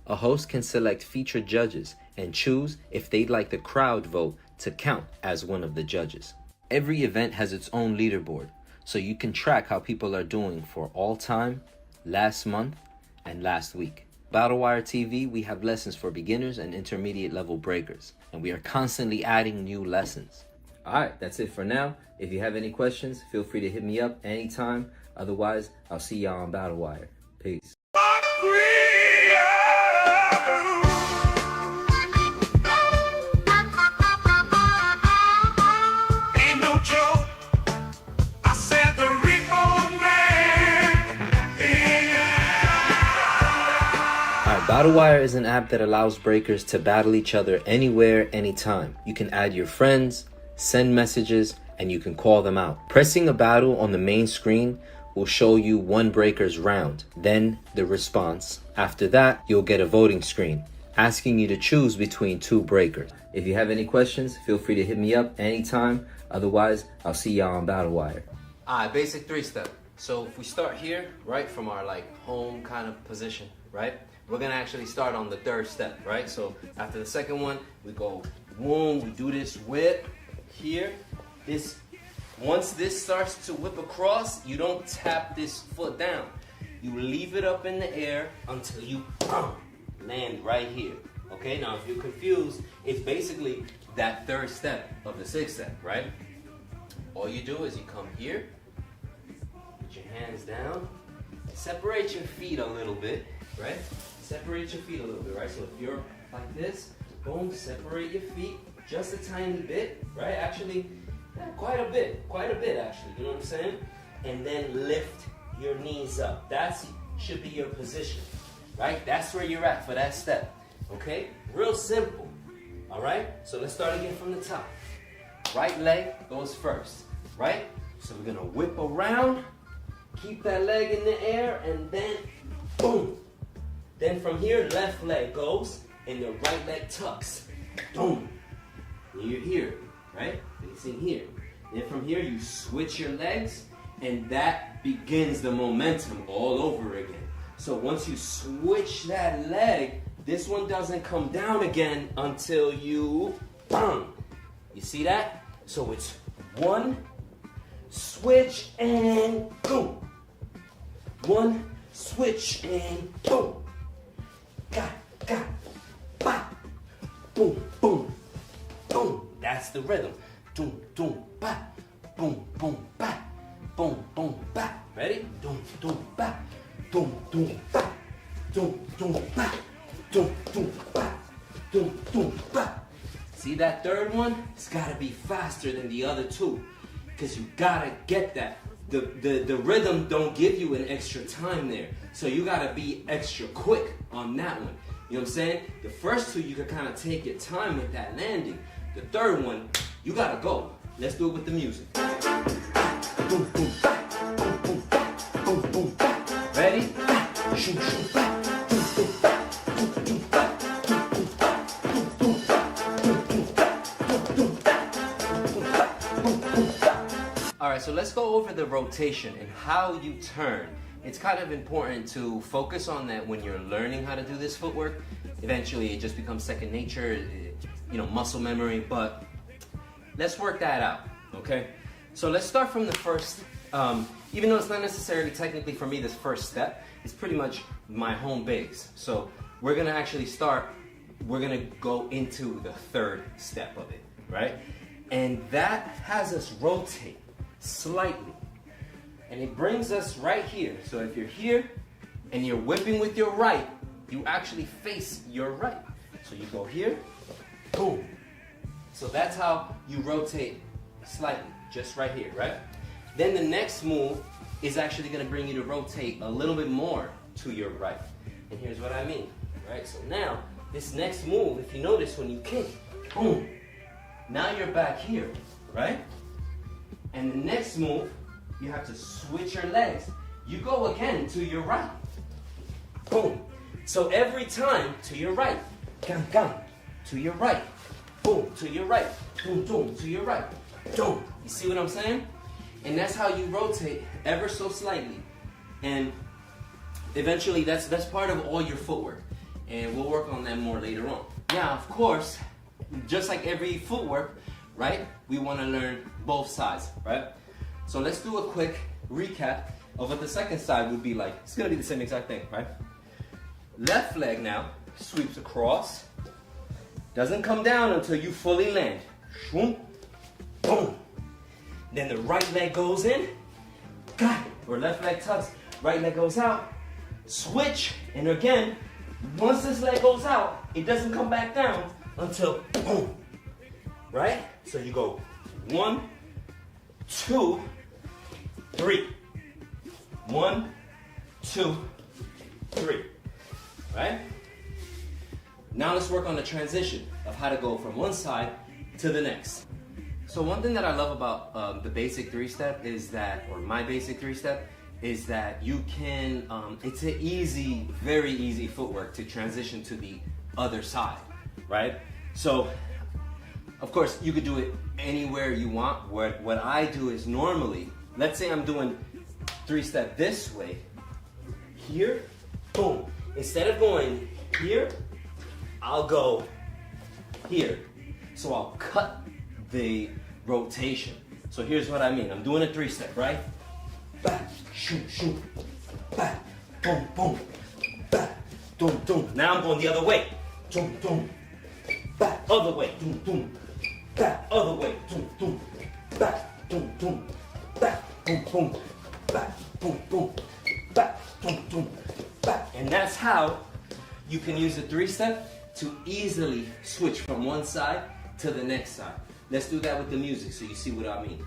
A host can select featured judges and choose if they'd like the crowd vote to count as one of the judges. Every event has its own leaderboard, so you can track how people are doing for all time, last month, and last week. BattleWire TV, we have lessons for beginners and intermediate level breakers, and we are constantly adding new lessons. Alright, that's it for now. If you have any questions, feel free to hit me up anytime. Otherwise, I'll see y'all on BattleWire. Peace. Ain't no joke. I said the Repo Man. Alright, BattleWire is an app that allows breakers to battle each other anywhere, anytime. You can add your friends, send messages, and you can call them out. Pressing a battle on the main screen will show you one breaker's round, then the response. After that, you'll get a voting screen asking you to choose between two breakers. If you have any questions, feel free to hit me up anytime. Otherwise, I'll see y'all on BattleWire. Alright, basic 3-step. So if we start here, right, from our home kind of position, right? We're gonna actually start on the 3rd step, right? So after the 2nd one, we go boom, we do this whip here. Once this starts to whip across, you don't tap this foot down. You leave it up in the air until you land right here. Okay, now if you're confused, it's basically that 3rd step of the 6th step, right? All you do is you come here, put your hands down, separate your feet a little bit, right? Separate your feet a little bit, right? So if you're like this, boom, separate your feet just a tiny bit, right? Actually, quite a bit actually, you know what I'm saying? And then lift your knees up. That should be your position, right? That's where you're at for that step, okay? Real simple, all right? So let's start again from the top. Right leg goes first, right? So we're gonna whip around, keep that leg in the air, and then boom. Then from here, left leg goes, and the right leg tucks, boom. And you're here, right? Facing here. Then from here, you switch your legs, and that begins the momentum all over again. So once you switch that leg, this one doesn't come down again until you, bang. You see that? So it's 1, switch, and boom. 1, switch, and boom. Got, bop. Boom, boom, boom. That's the rhythm. Doom, doom, ba. See that third one? It's gotta be faster than the other two, because you gotta get that. The rhythm don't give you an extra time there, so you gotta be extra quick on that one. You know what I'm saying? The first two, you can kind of take your time with that landing. The third one, you gotta go. Let's do it with the music. Ready? All right, so let's go over the rotation and how you turn. It's kind of important to focus on that when you're learning how to do this footwork. Eventually, it just becomes second nature, muscle memory, but let's work that out, okay? So let's start from the first, even though it's not necessarily technically for me this first step, it's pretty much my home base. So we're gonna actually we're gonna go into the third step of it, right? And that has us rotate slightly. And it brings us right here. So if you're here and you're whipping with your right, you actually face your right. So you go here, boom. So that's how you rotate slightly, just right here, right? Then the next move is actually gonna bring you to rotate a little bit more to your right. And here's what I mean, right? So now, this next move, if you notice when you kick, boom, now you're back here, right? And the next move, you have to switch your legs. You go again to your right. Boom. So every time to your right. Gang, gang. To your right. Boom. To your right. Boom, boom. To your right. Boom. You see what I'm saying? And that's how you rotate ever so slightly. And eventually that's part of all your footwork. And we'll work on that more later on. Now, of course, just like every footwork, right? We want to learn both sides, right? So let's do a quick recap of what the second side would be like. It's gonna be the same exact thing, right? Left leg now sweeps across. Doesn't come down until you fully land. Boom, boom. Then the right leg goes in. Got it. Or left leg tucks. Right leg goes out. Switch. And again, once this leg goes out, it doesn't come back down until boom. Right? So you go 1, 2, 3. 1, 2, 3. Right? Now let's work on the transition of how to go from one side to the next. So one thing that I love about the basic 3-step is that, or my basic 3-step, is that you can, it's an easy, very easy footwork to transition to the other side, right? So, of course, you could do it anywhere you want. What I do is normally, let's say I'm doing 3-step this way, here, boom. Instead of going here, I'll go here. So I'll cut the rotation. So here's what I mean. I'm doing a 3-step, right? Back, shoot, shoot, back, boom, boom, back, boom, boom. Now I'm going the other way. Boom, boom, back, other way, boom, boom, back, other way, boom, boom, back, boom, boom, back, boom, boom, back, boom, boom, back, boom, boom, back. And that's how you can use a 3-step to easily switch from one side to the next side. Let's do that with the music so you see what I mean.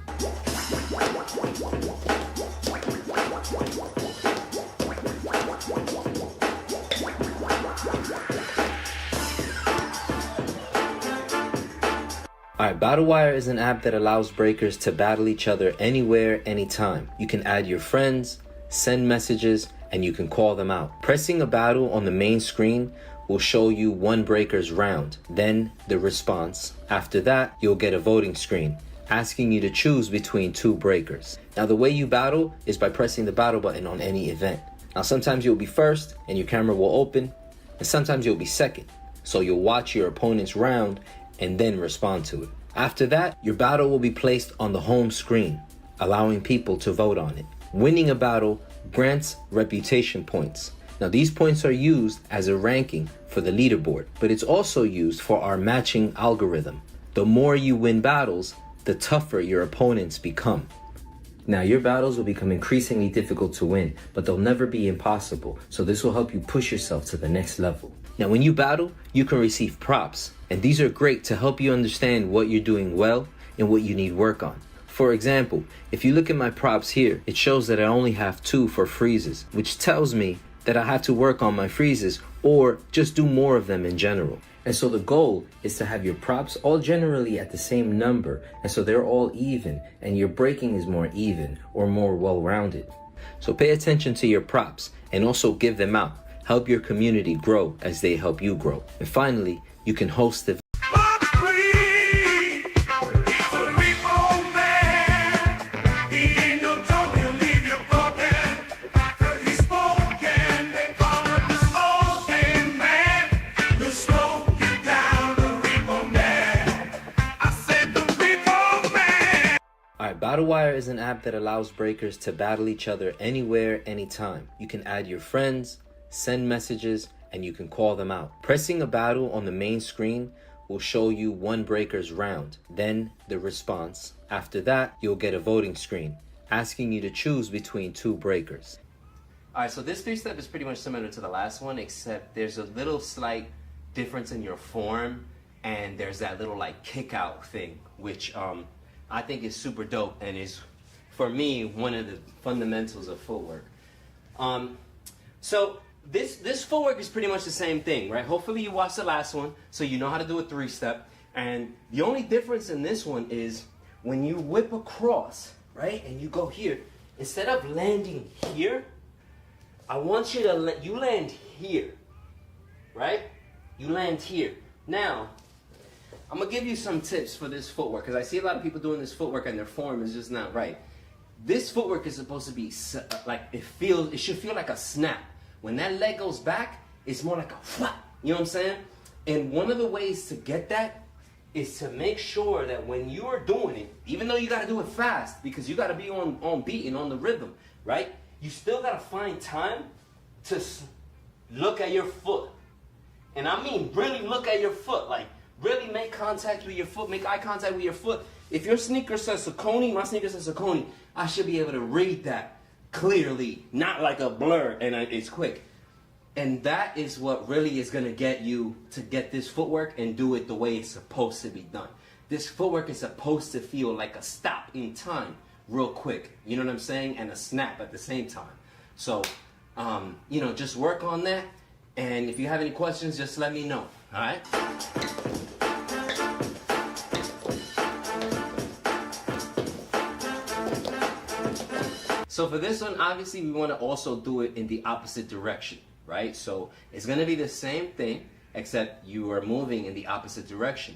Alright, BattleWire is an app that allows breakers to battle each other anywhere, anytime. You can add your friends, send messages, and you can call them out. Pressing a battle on the main screen will show you one breaker's round, then the response. After that, you'll get a voting screen asking you to choose between 2 breakers. Now, the way you battle is by pressing the battle button on any event. Now, sometimes you'll be first and your camera will open, and sometimes you'll be second. So you'll watch your opponent's round and then respond to it. After that, your battle will be placed on the home screen, allowing people to vote on it. Winning a battle grants reputation points. Now, these points are used as a ranking for the leaderboard, but it's also used for our matching algorithm. The more you win battles, the tougher your opponents become. Now, your battles will become increasingly difficult to win, but they'll never be impossible, so this will help you push yourself to the next level. Now, when you battle, you can receive props, and these are great to help you understand what you're doing well and what you need work on. For example, if you look at my props here, it shows that I only have 2 for freezes, which tells me that I have to work on my freezes or just do more of them in general. And so the goal is to have your props all generally at the same number, and so they're all even, and your breaking is more even or more well-rounded. So pay attention to your props and also give them out. Help your community grow as they help you grow. And finally, you can host the Mach3, he's a repo man. He ain't no joke, he'll leave you broken. After he's spoken, they call him the spoken man. The slow you down, the repo man. I said the repo man. Alright, BattleWire is an app that allows breakers to battle each other anywhere, anytime. You can add your friends, send messages, and you can call them out. Pressing a battle on the main screen will show you one breaker's round, then the response. After that, you'll get a voting screen asking you to choose between 2 breakers. All right, so this 3-step is pretty much similar to the last one, except there's a little slight difference in your form, and there's that little like kick out thing, which I think is super dope and is, for me, one of the fundamentals of footwork. So this footwork is pretty much the same thing, right? Hopefully you watched the last one, so you know how to do a 3-step. And the only difference in this one is when you whip across, right? And you go here, instead of landing here, I want you to, you land here, right? You land here. Now, I'm gonna give you some tips for this footwork, because I see a lot of people doing this footwork and their form is just not right. This footwork is supposed to be like, it should feel like a snap. When that leg goes back, it's more like a flap. You know what I'm saying? And one of the ways to get that is to make sure that when you are doing it, even though you gotta do it fast, because you gotta be on beat and on the rhythm, right? You still gotta find time to look at your foot. And I mean really look at your foot, like really make contact with your foot, make eye contact with your foot. If your sneaker says Saucony, my sneaker says Saucony, I should be able to read that clearly, not like a blur, and it's quick. And that is what really is gonna get you to get this footwork and do it the way it's supposed to be done. This footwork is supposed to feel like a stop in time real quick, you know what I'm saying? And a snap at the same time. So, you know, just work on that. And if you have any questions, just let me know, all right? So for this one, obviously we want to also do it in the opposite direction, right? So it's going to be the same thing, except you are moving in the opposite direction.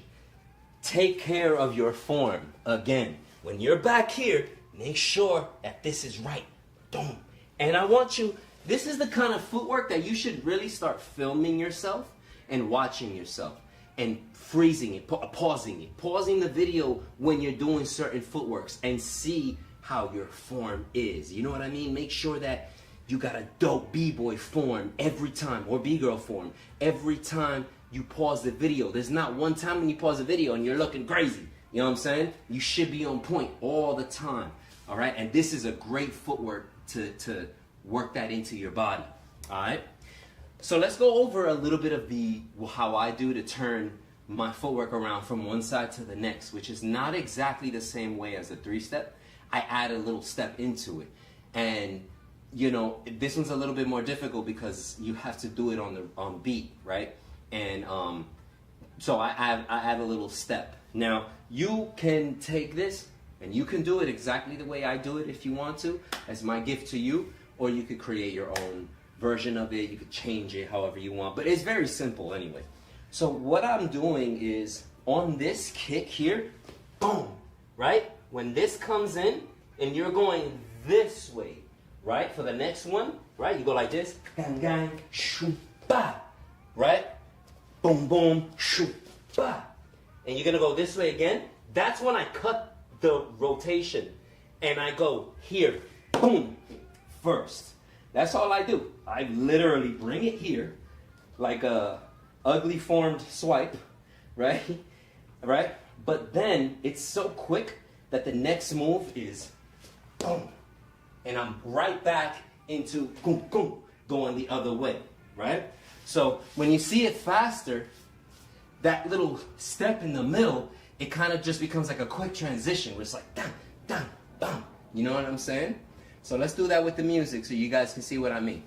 Take care of your form. Again, when you're back here, make sure that this is right. Boom. And I want you, this is the kind of footwork that you should really start filming yourself and watching yourself and freezing it, pausing the video when you're doing certain footworks and see how your form is. You know what I mean? Make sure that you got a dope b-boy form every time, or b-girl form every time you pause the video. There's not one time when you pause the video and you're looking crazy. You know what I'm saying? You should be on point all the time. All right? And this is a great footwork to work that into your body. All right? So let's go over a little bit of how I do to turn my footwork around from one side to the next, which is not exactly the same way as a 3-step. I add a little step into it. And, you know, this one's a little bit more difficult because you have to do it on beat, right? And so I add a little step. Now, you can take this and you can do it exactly the way I do it if you want to, as my gift to you, or you could create your own version of it. You could change it however you want, but it's very simple anyway. So what I'm doing is on this kick here, boom, right? When this comes in and you're going this way, right? For the next one, right? You go like this, gang, gang, shoo, ba, right? Boom, boom, shoo, ba. And you're gonna go this way again. That's when I cut the rotation and I go here, boom, first. That's all I do. I literally bring it here like a ugly formed swipe, right? Right? But then it's so quick that the next move is boom. And I'm right back into kum, kum, going the other way, right? So when you see it faster, that little step in the middle, it kind of just becomes like a quick transition where it's like, dun, dun, dun. You know what I'm saying? So let's do that with the music so you guys can see what I mean.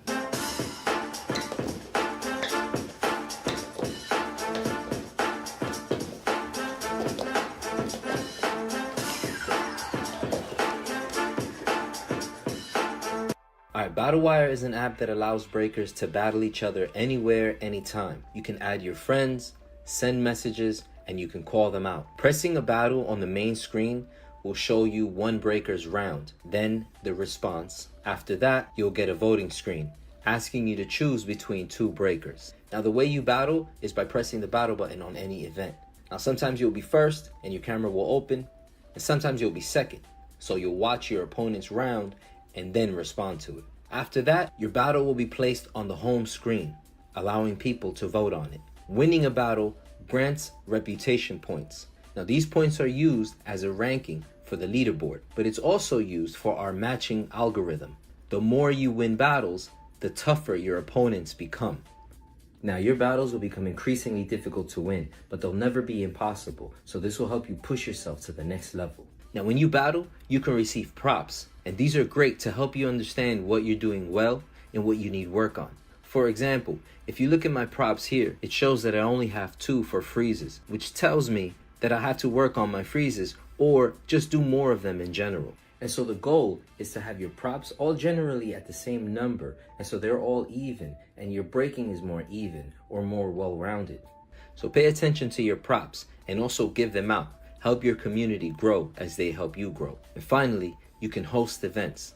Alright, BattleWire is an app that allows breakers to battle each other anywhere, anytime. You can add your friends, send messages, and you can call them out. Pressing a battle on the main screen will show you one breaker's round, then the response. After that, you'll get a voting screen asking you to choose between two breakers. Now, the way you battle is by pressing the battle button on any event. Now, sometimes you'll be first and your camera will open, and sometimes you'll be second. So you'll watch your opponent's round and then respond to it. After that, your battle will be placed on the home screen, allowing people to vote on it. Winning a battle grants reputation points. Now, these points are used as a ranking for the leaderboard, but it's also used for our matching algorithm. The more you win battles, the tougher your opponents become. Now, your battles will become increasingly difficult to win, but they'll never be impossible, so this will help you push yourself to the next level. Now, when you battle, you can receive props, and these are great to help you understand what you're doing well and what you need work on. For example, if you look at my props here, it shows that I only have 2 for freezes, which tells me that I have to work on my freezes or just do more of them in general. And so the goal is to have your props all generally at the same number, and so they're all even, and your breaking is more even or more well-rounded. So pay attention to your props and also give them out. Help your community grow as they help you grow. And finally, you can host events.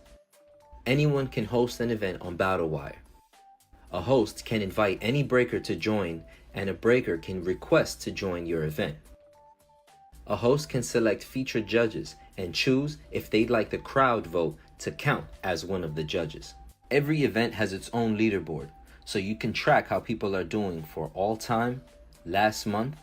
Anyone can host an event on BattleWire. A host can invite any breaker to join, and a breaker can request to join your event. A host can select featured judges and choose if they'd like the crowd vote to count as one of the judges. Every event has its own leaderboard, so you can track how people are doing for all time, last month,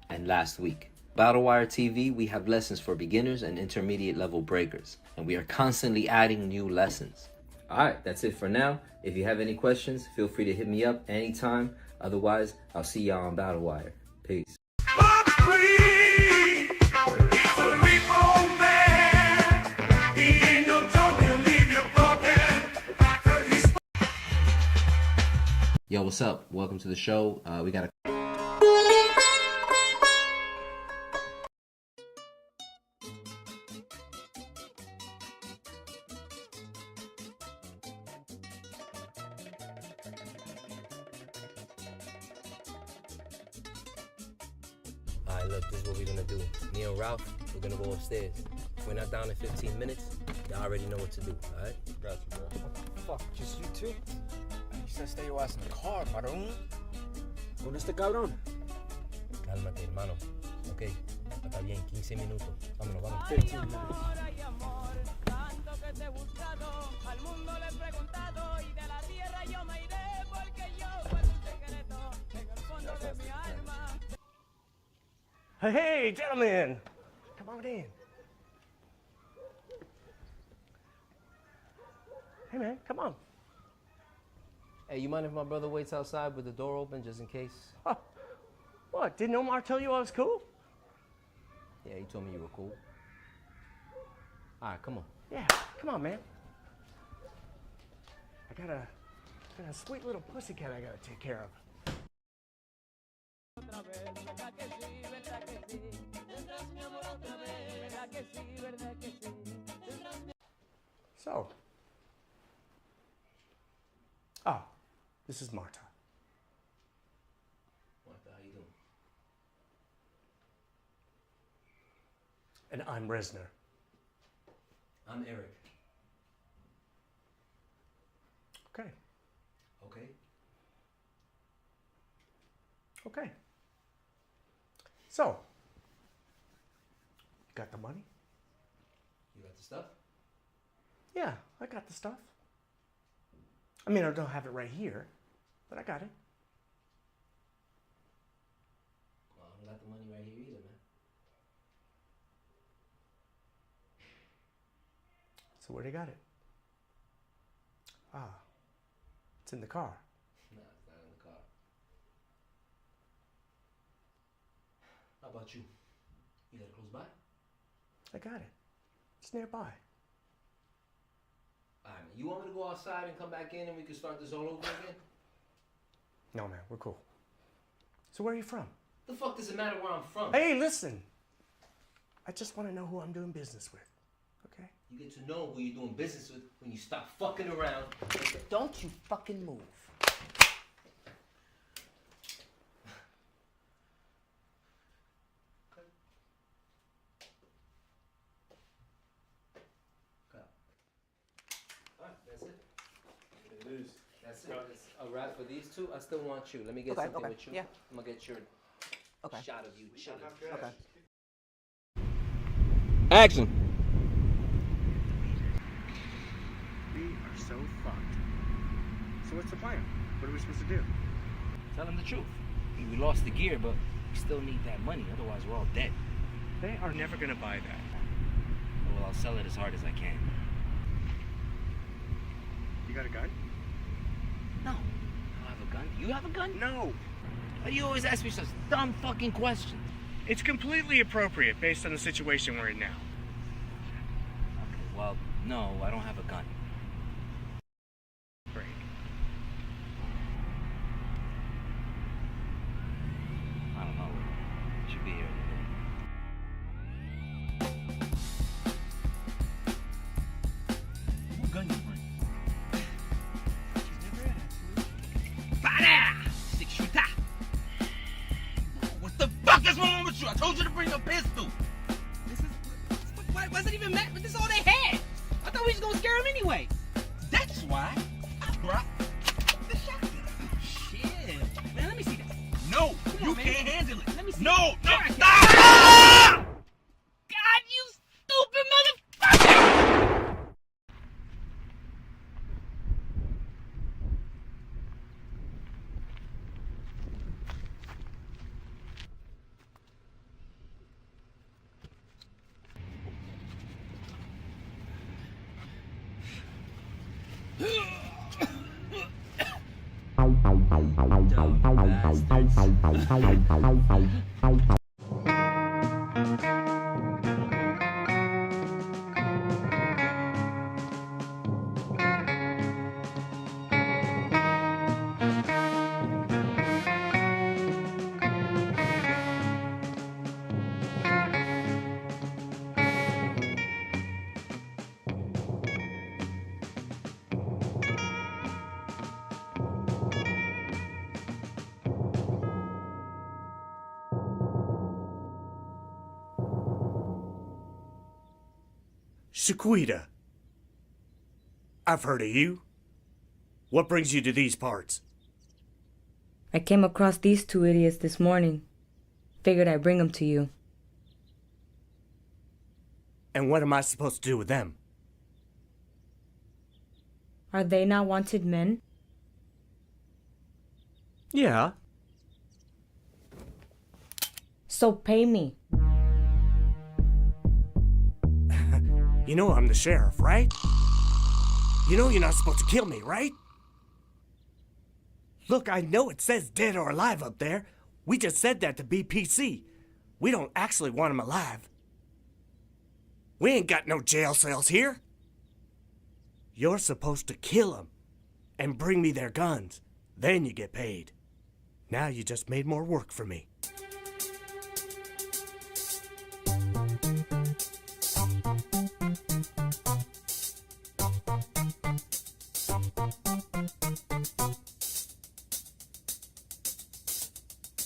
and last week. BattleWire TV, we have lessons for beginners and intermediate level breakers, and we are constantly adding new lessons. Alright, that's it for now. If you have any questions, feel free to hit me up anytime. Otherwise, I'll see y'all on BattleWire. Peace. Mach3, he's a repo man. He ain't no joke, he'll leave you broken. He's Yo, what's up? Welcome to the show. We got a Alright, look, this is what we're gonna do. Me and Ralph, we're gonna go upstairs. If we're not down in 15 minutes, y'all already know what to do, alright? Gotcha, bro. What the fuck? Just you two? You said stay your ass in the car, marón. ¿Dónde este cabrón? Cálmate, hermano. Ok, está bien, 15 minutos. Vámonos, vámonos. 15 minutes. Hey, gentlemen, come on in. Hey, man, come on. Hey, you mind if my brother waits outside with the door open just in case? Oh, what, didn't Omar tell you I was cool? Yeah, he told me you were cool. Alright, come on. Yeah, come on, man. I got a sweet little pussycat I gotta take care of. So, this is Marta. Martha, how you doing? And I'm Resner. I'm Eric. Okay, Okay. okay. So, you got the money? You got the stuff? Yeah, I got the stuff. I mean, I don't have it right here, but I got it. Well, I don't got the money right here either, man. So where they got it? Ah, it's in the car. No, it's not in the car. How about you? You got it close by? I got it. It's nearby. All right, man. You want me to go outside and come back in and we can start this all over again? No, man, we're cool. So where are you from? The fuck does it matter where I'm from? Hey, listen. I just want to know who I'm doing business with. Okay? You get to know who you're doing business with when you stop fucking around. Don't you fucking move. Alright, that's it. That's it. That's a wrap for these two. I still want you. Let me get something with you. Yeah. I'm gonna get your shot of you chilling. Okay. Action. We are so fucked. So what's the plan? What are we supposed to do? Tell him the truth. We lost the gear, but we still need that money. Otherwise, we're all dead. They are never gonna buy that. Well, I'll sell it as hard as I can. You got a gun? No. I don't have a gun. You have a gun? No. Why do you always ask me such dumb fucking questions? It's completely appropriate based on the situation we're in now. Okay, well, no, I don't have a gun. Great. I don't know. It should be here. What gun you bring? Bada! 6-shooter! What the fuck is wrong with you? I told you to bring a pistol! Why was it even mad? But this is all they had! I thought we was gonna scare them anyway! That's why I brought the shotgun. Shit! Man, let me see that. No! Come on, man. Can't handle it! Let me see. No! No! Sure I can. Ah! God, you stupid motherfucker! Shaquita. I've heard of you. What brings you to these parts? I came across these two idiots this morning. Figured I'd bring them to you. And what am I supposed to do with them? Are they not wanted men? Yeah. So pay me. You know I'm the sheriff, right? You know you're not supposed to kill me, right? Look, I know it says dead or alive up there. We just said that to be PC. We don't actually want him alive. We ain't got no jail cells here. You're supposed to kill them and bring me their guns. Then you get paid. Now you just made more work for me.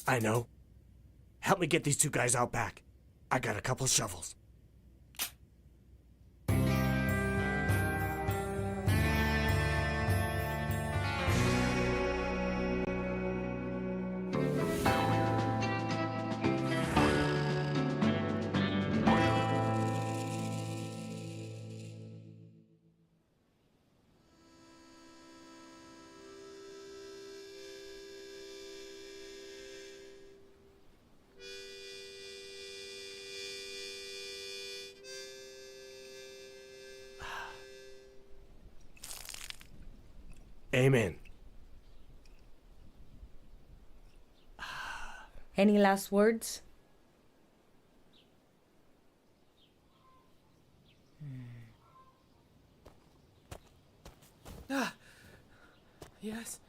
I know. Help me get these two guys out back. I got a couple shovels. Amen. Any last words? Yes.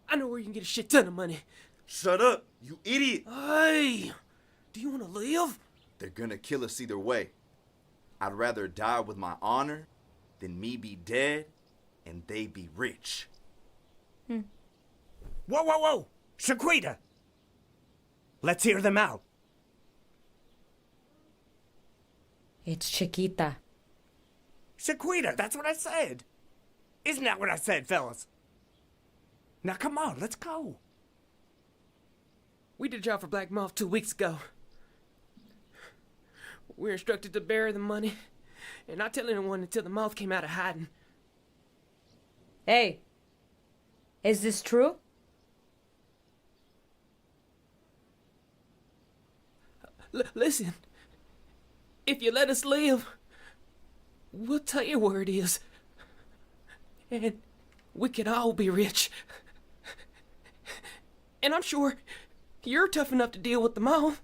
I know where you can get a shit ton of money. Shut up, you idiot! Hey, do you want to live? They're gonna kill us either way. I'd rather die with my honor than me be dead and they be rich. Whoa, whoa, whoa! Shaquita! Let's hear them out. It's Chiquita. Shaquita, that's what I said. Isn't that what I said, fellas? Now come on, let's go. We did a job for Black Moth 2 weeks ago. We were instructed to bury the money and not tell anyone until the moth came out of hiding. Hey, is this true? Listen, if you let us live, we'll tell you where it is. And we could all be rich. And I'm sure you're tough enough to deal with the moth.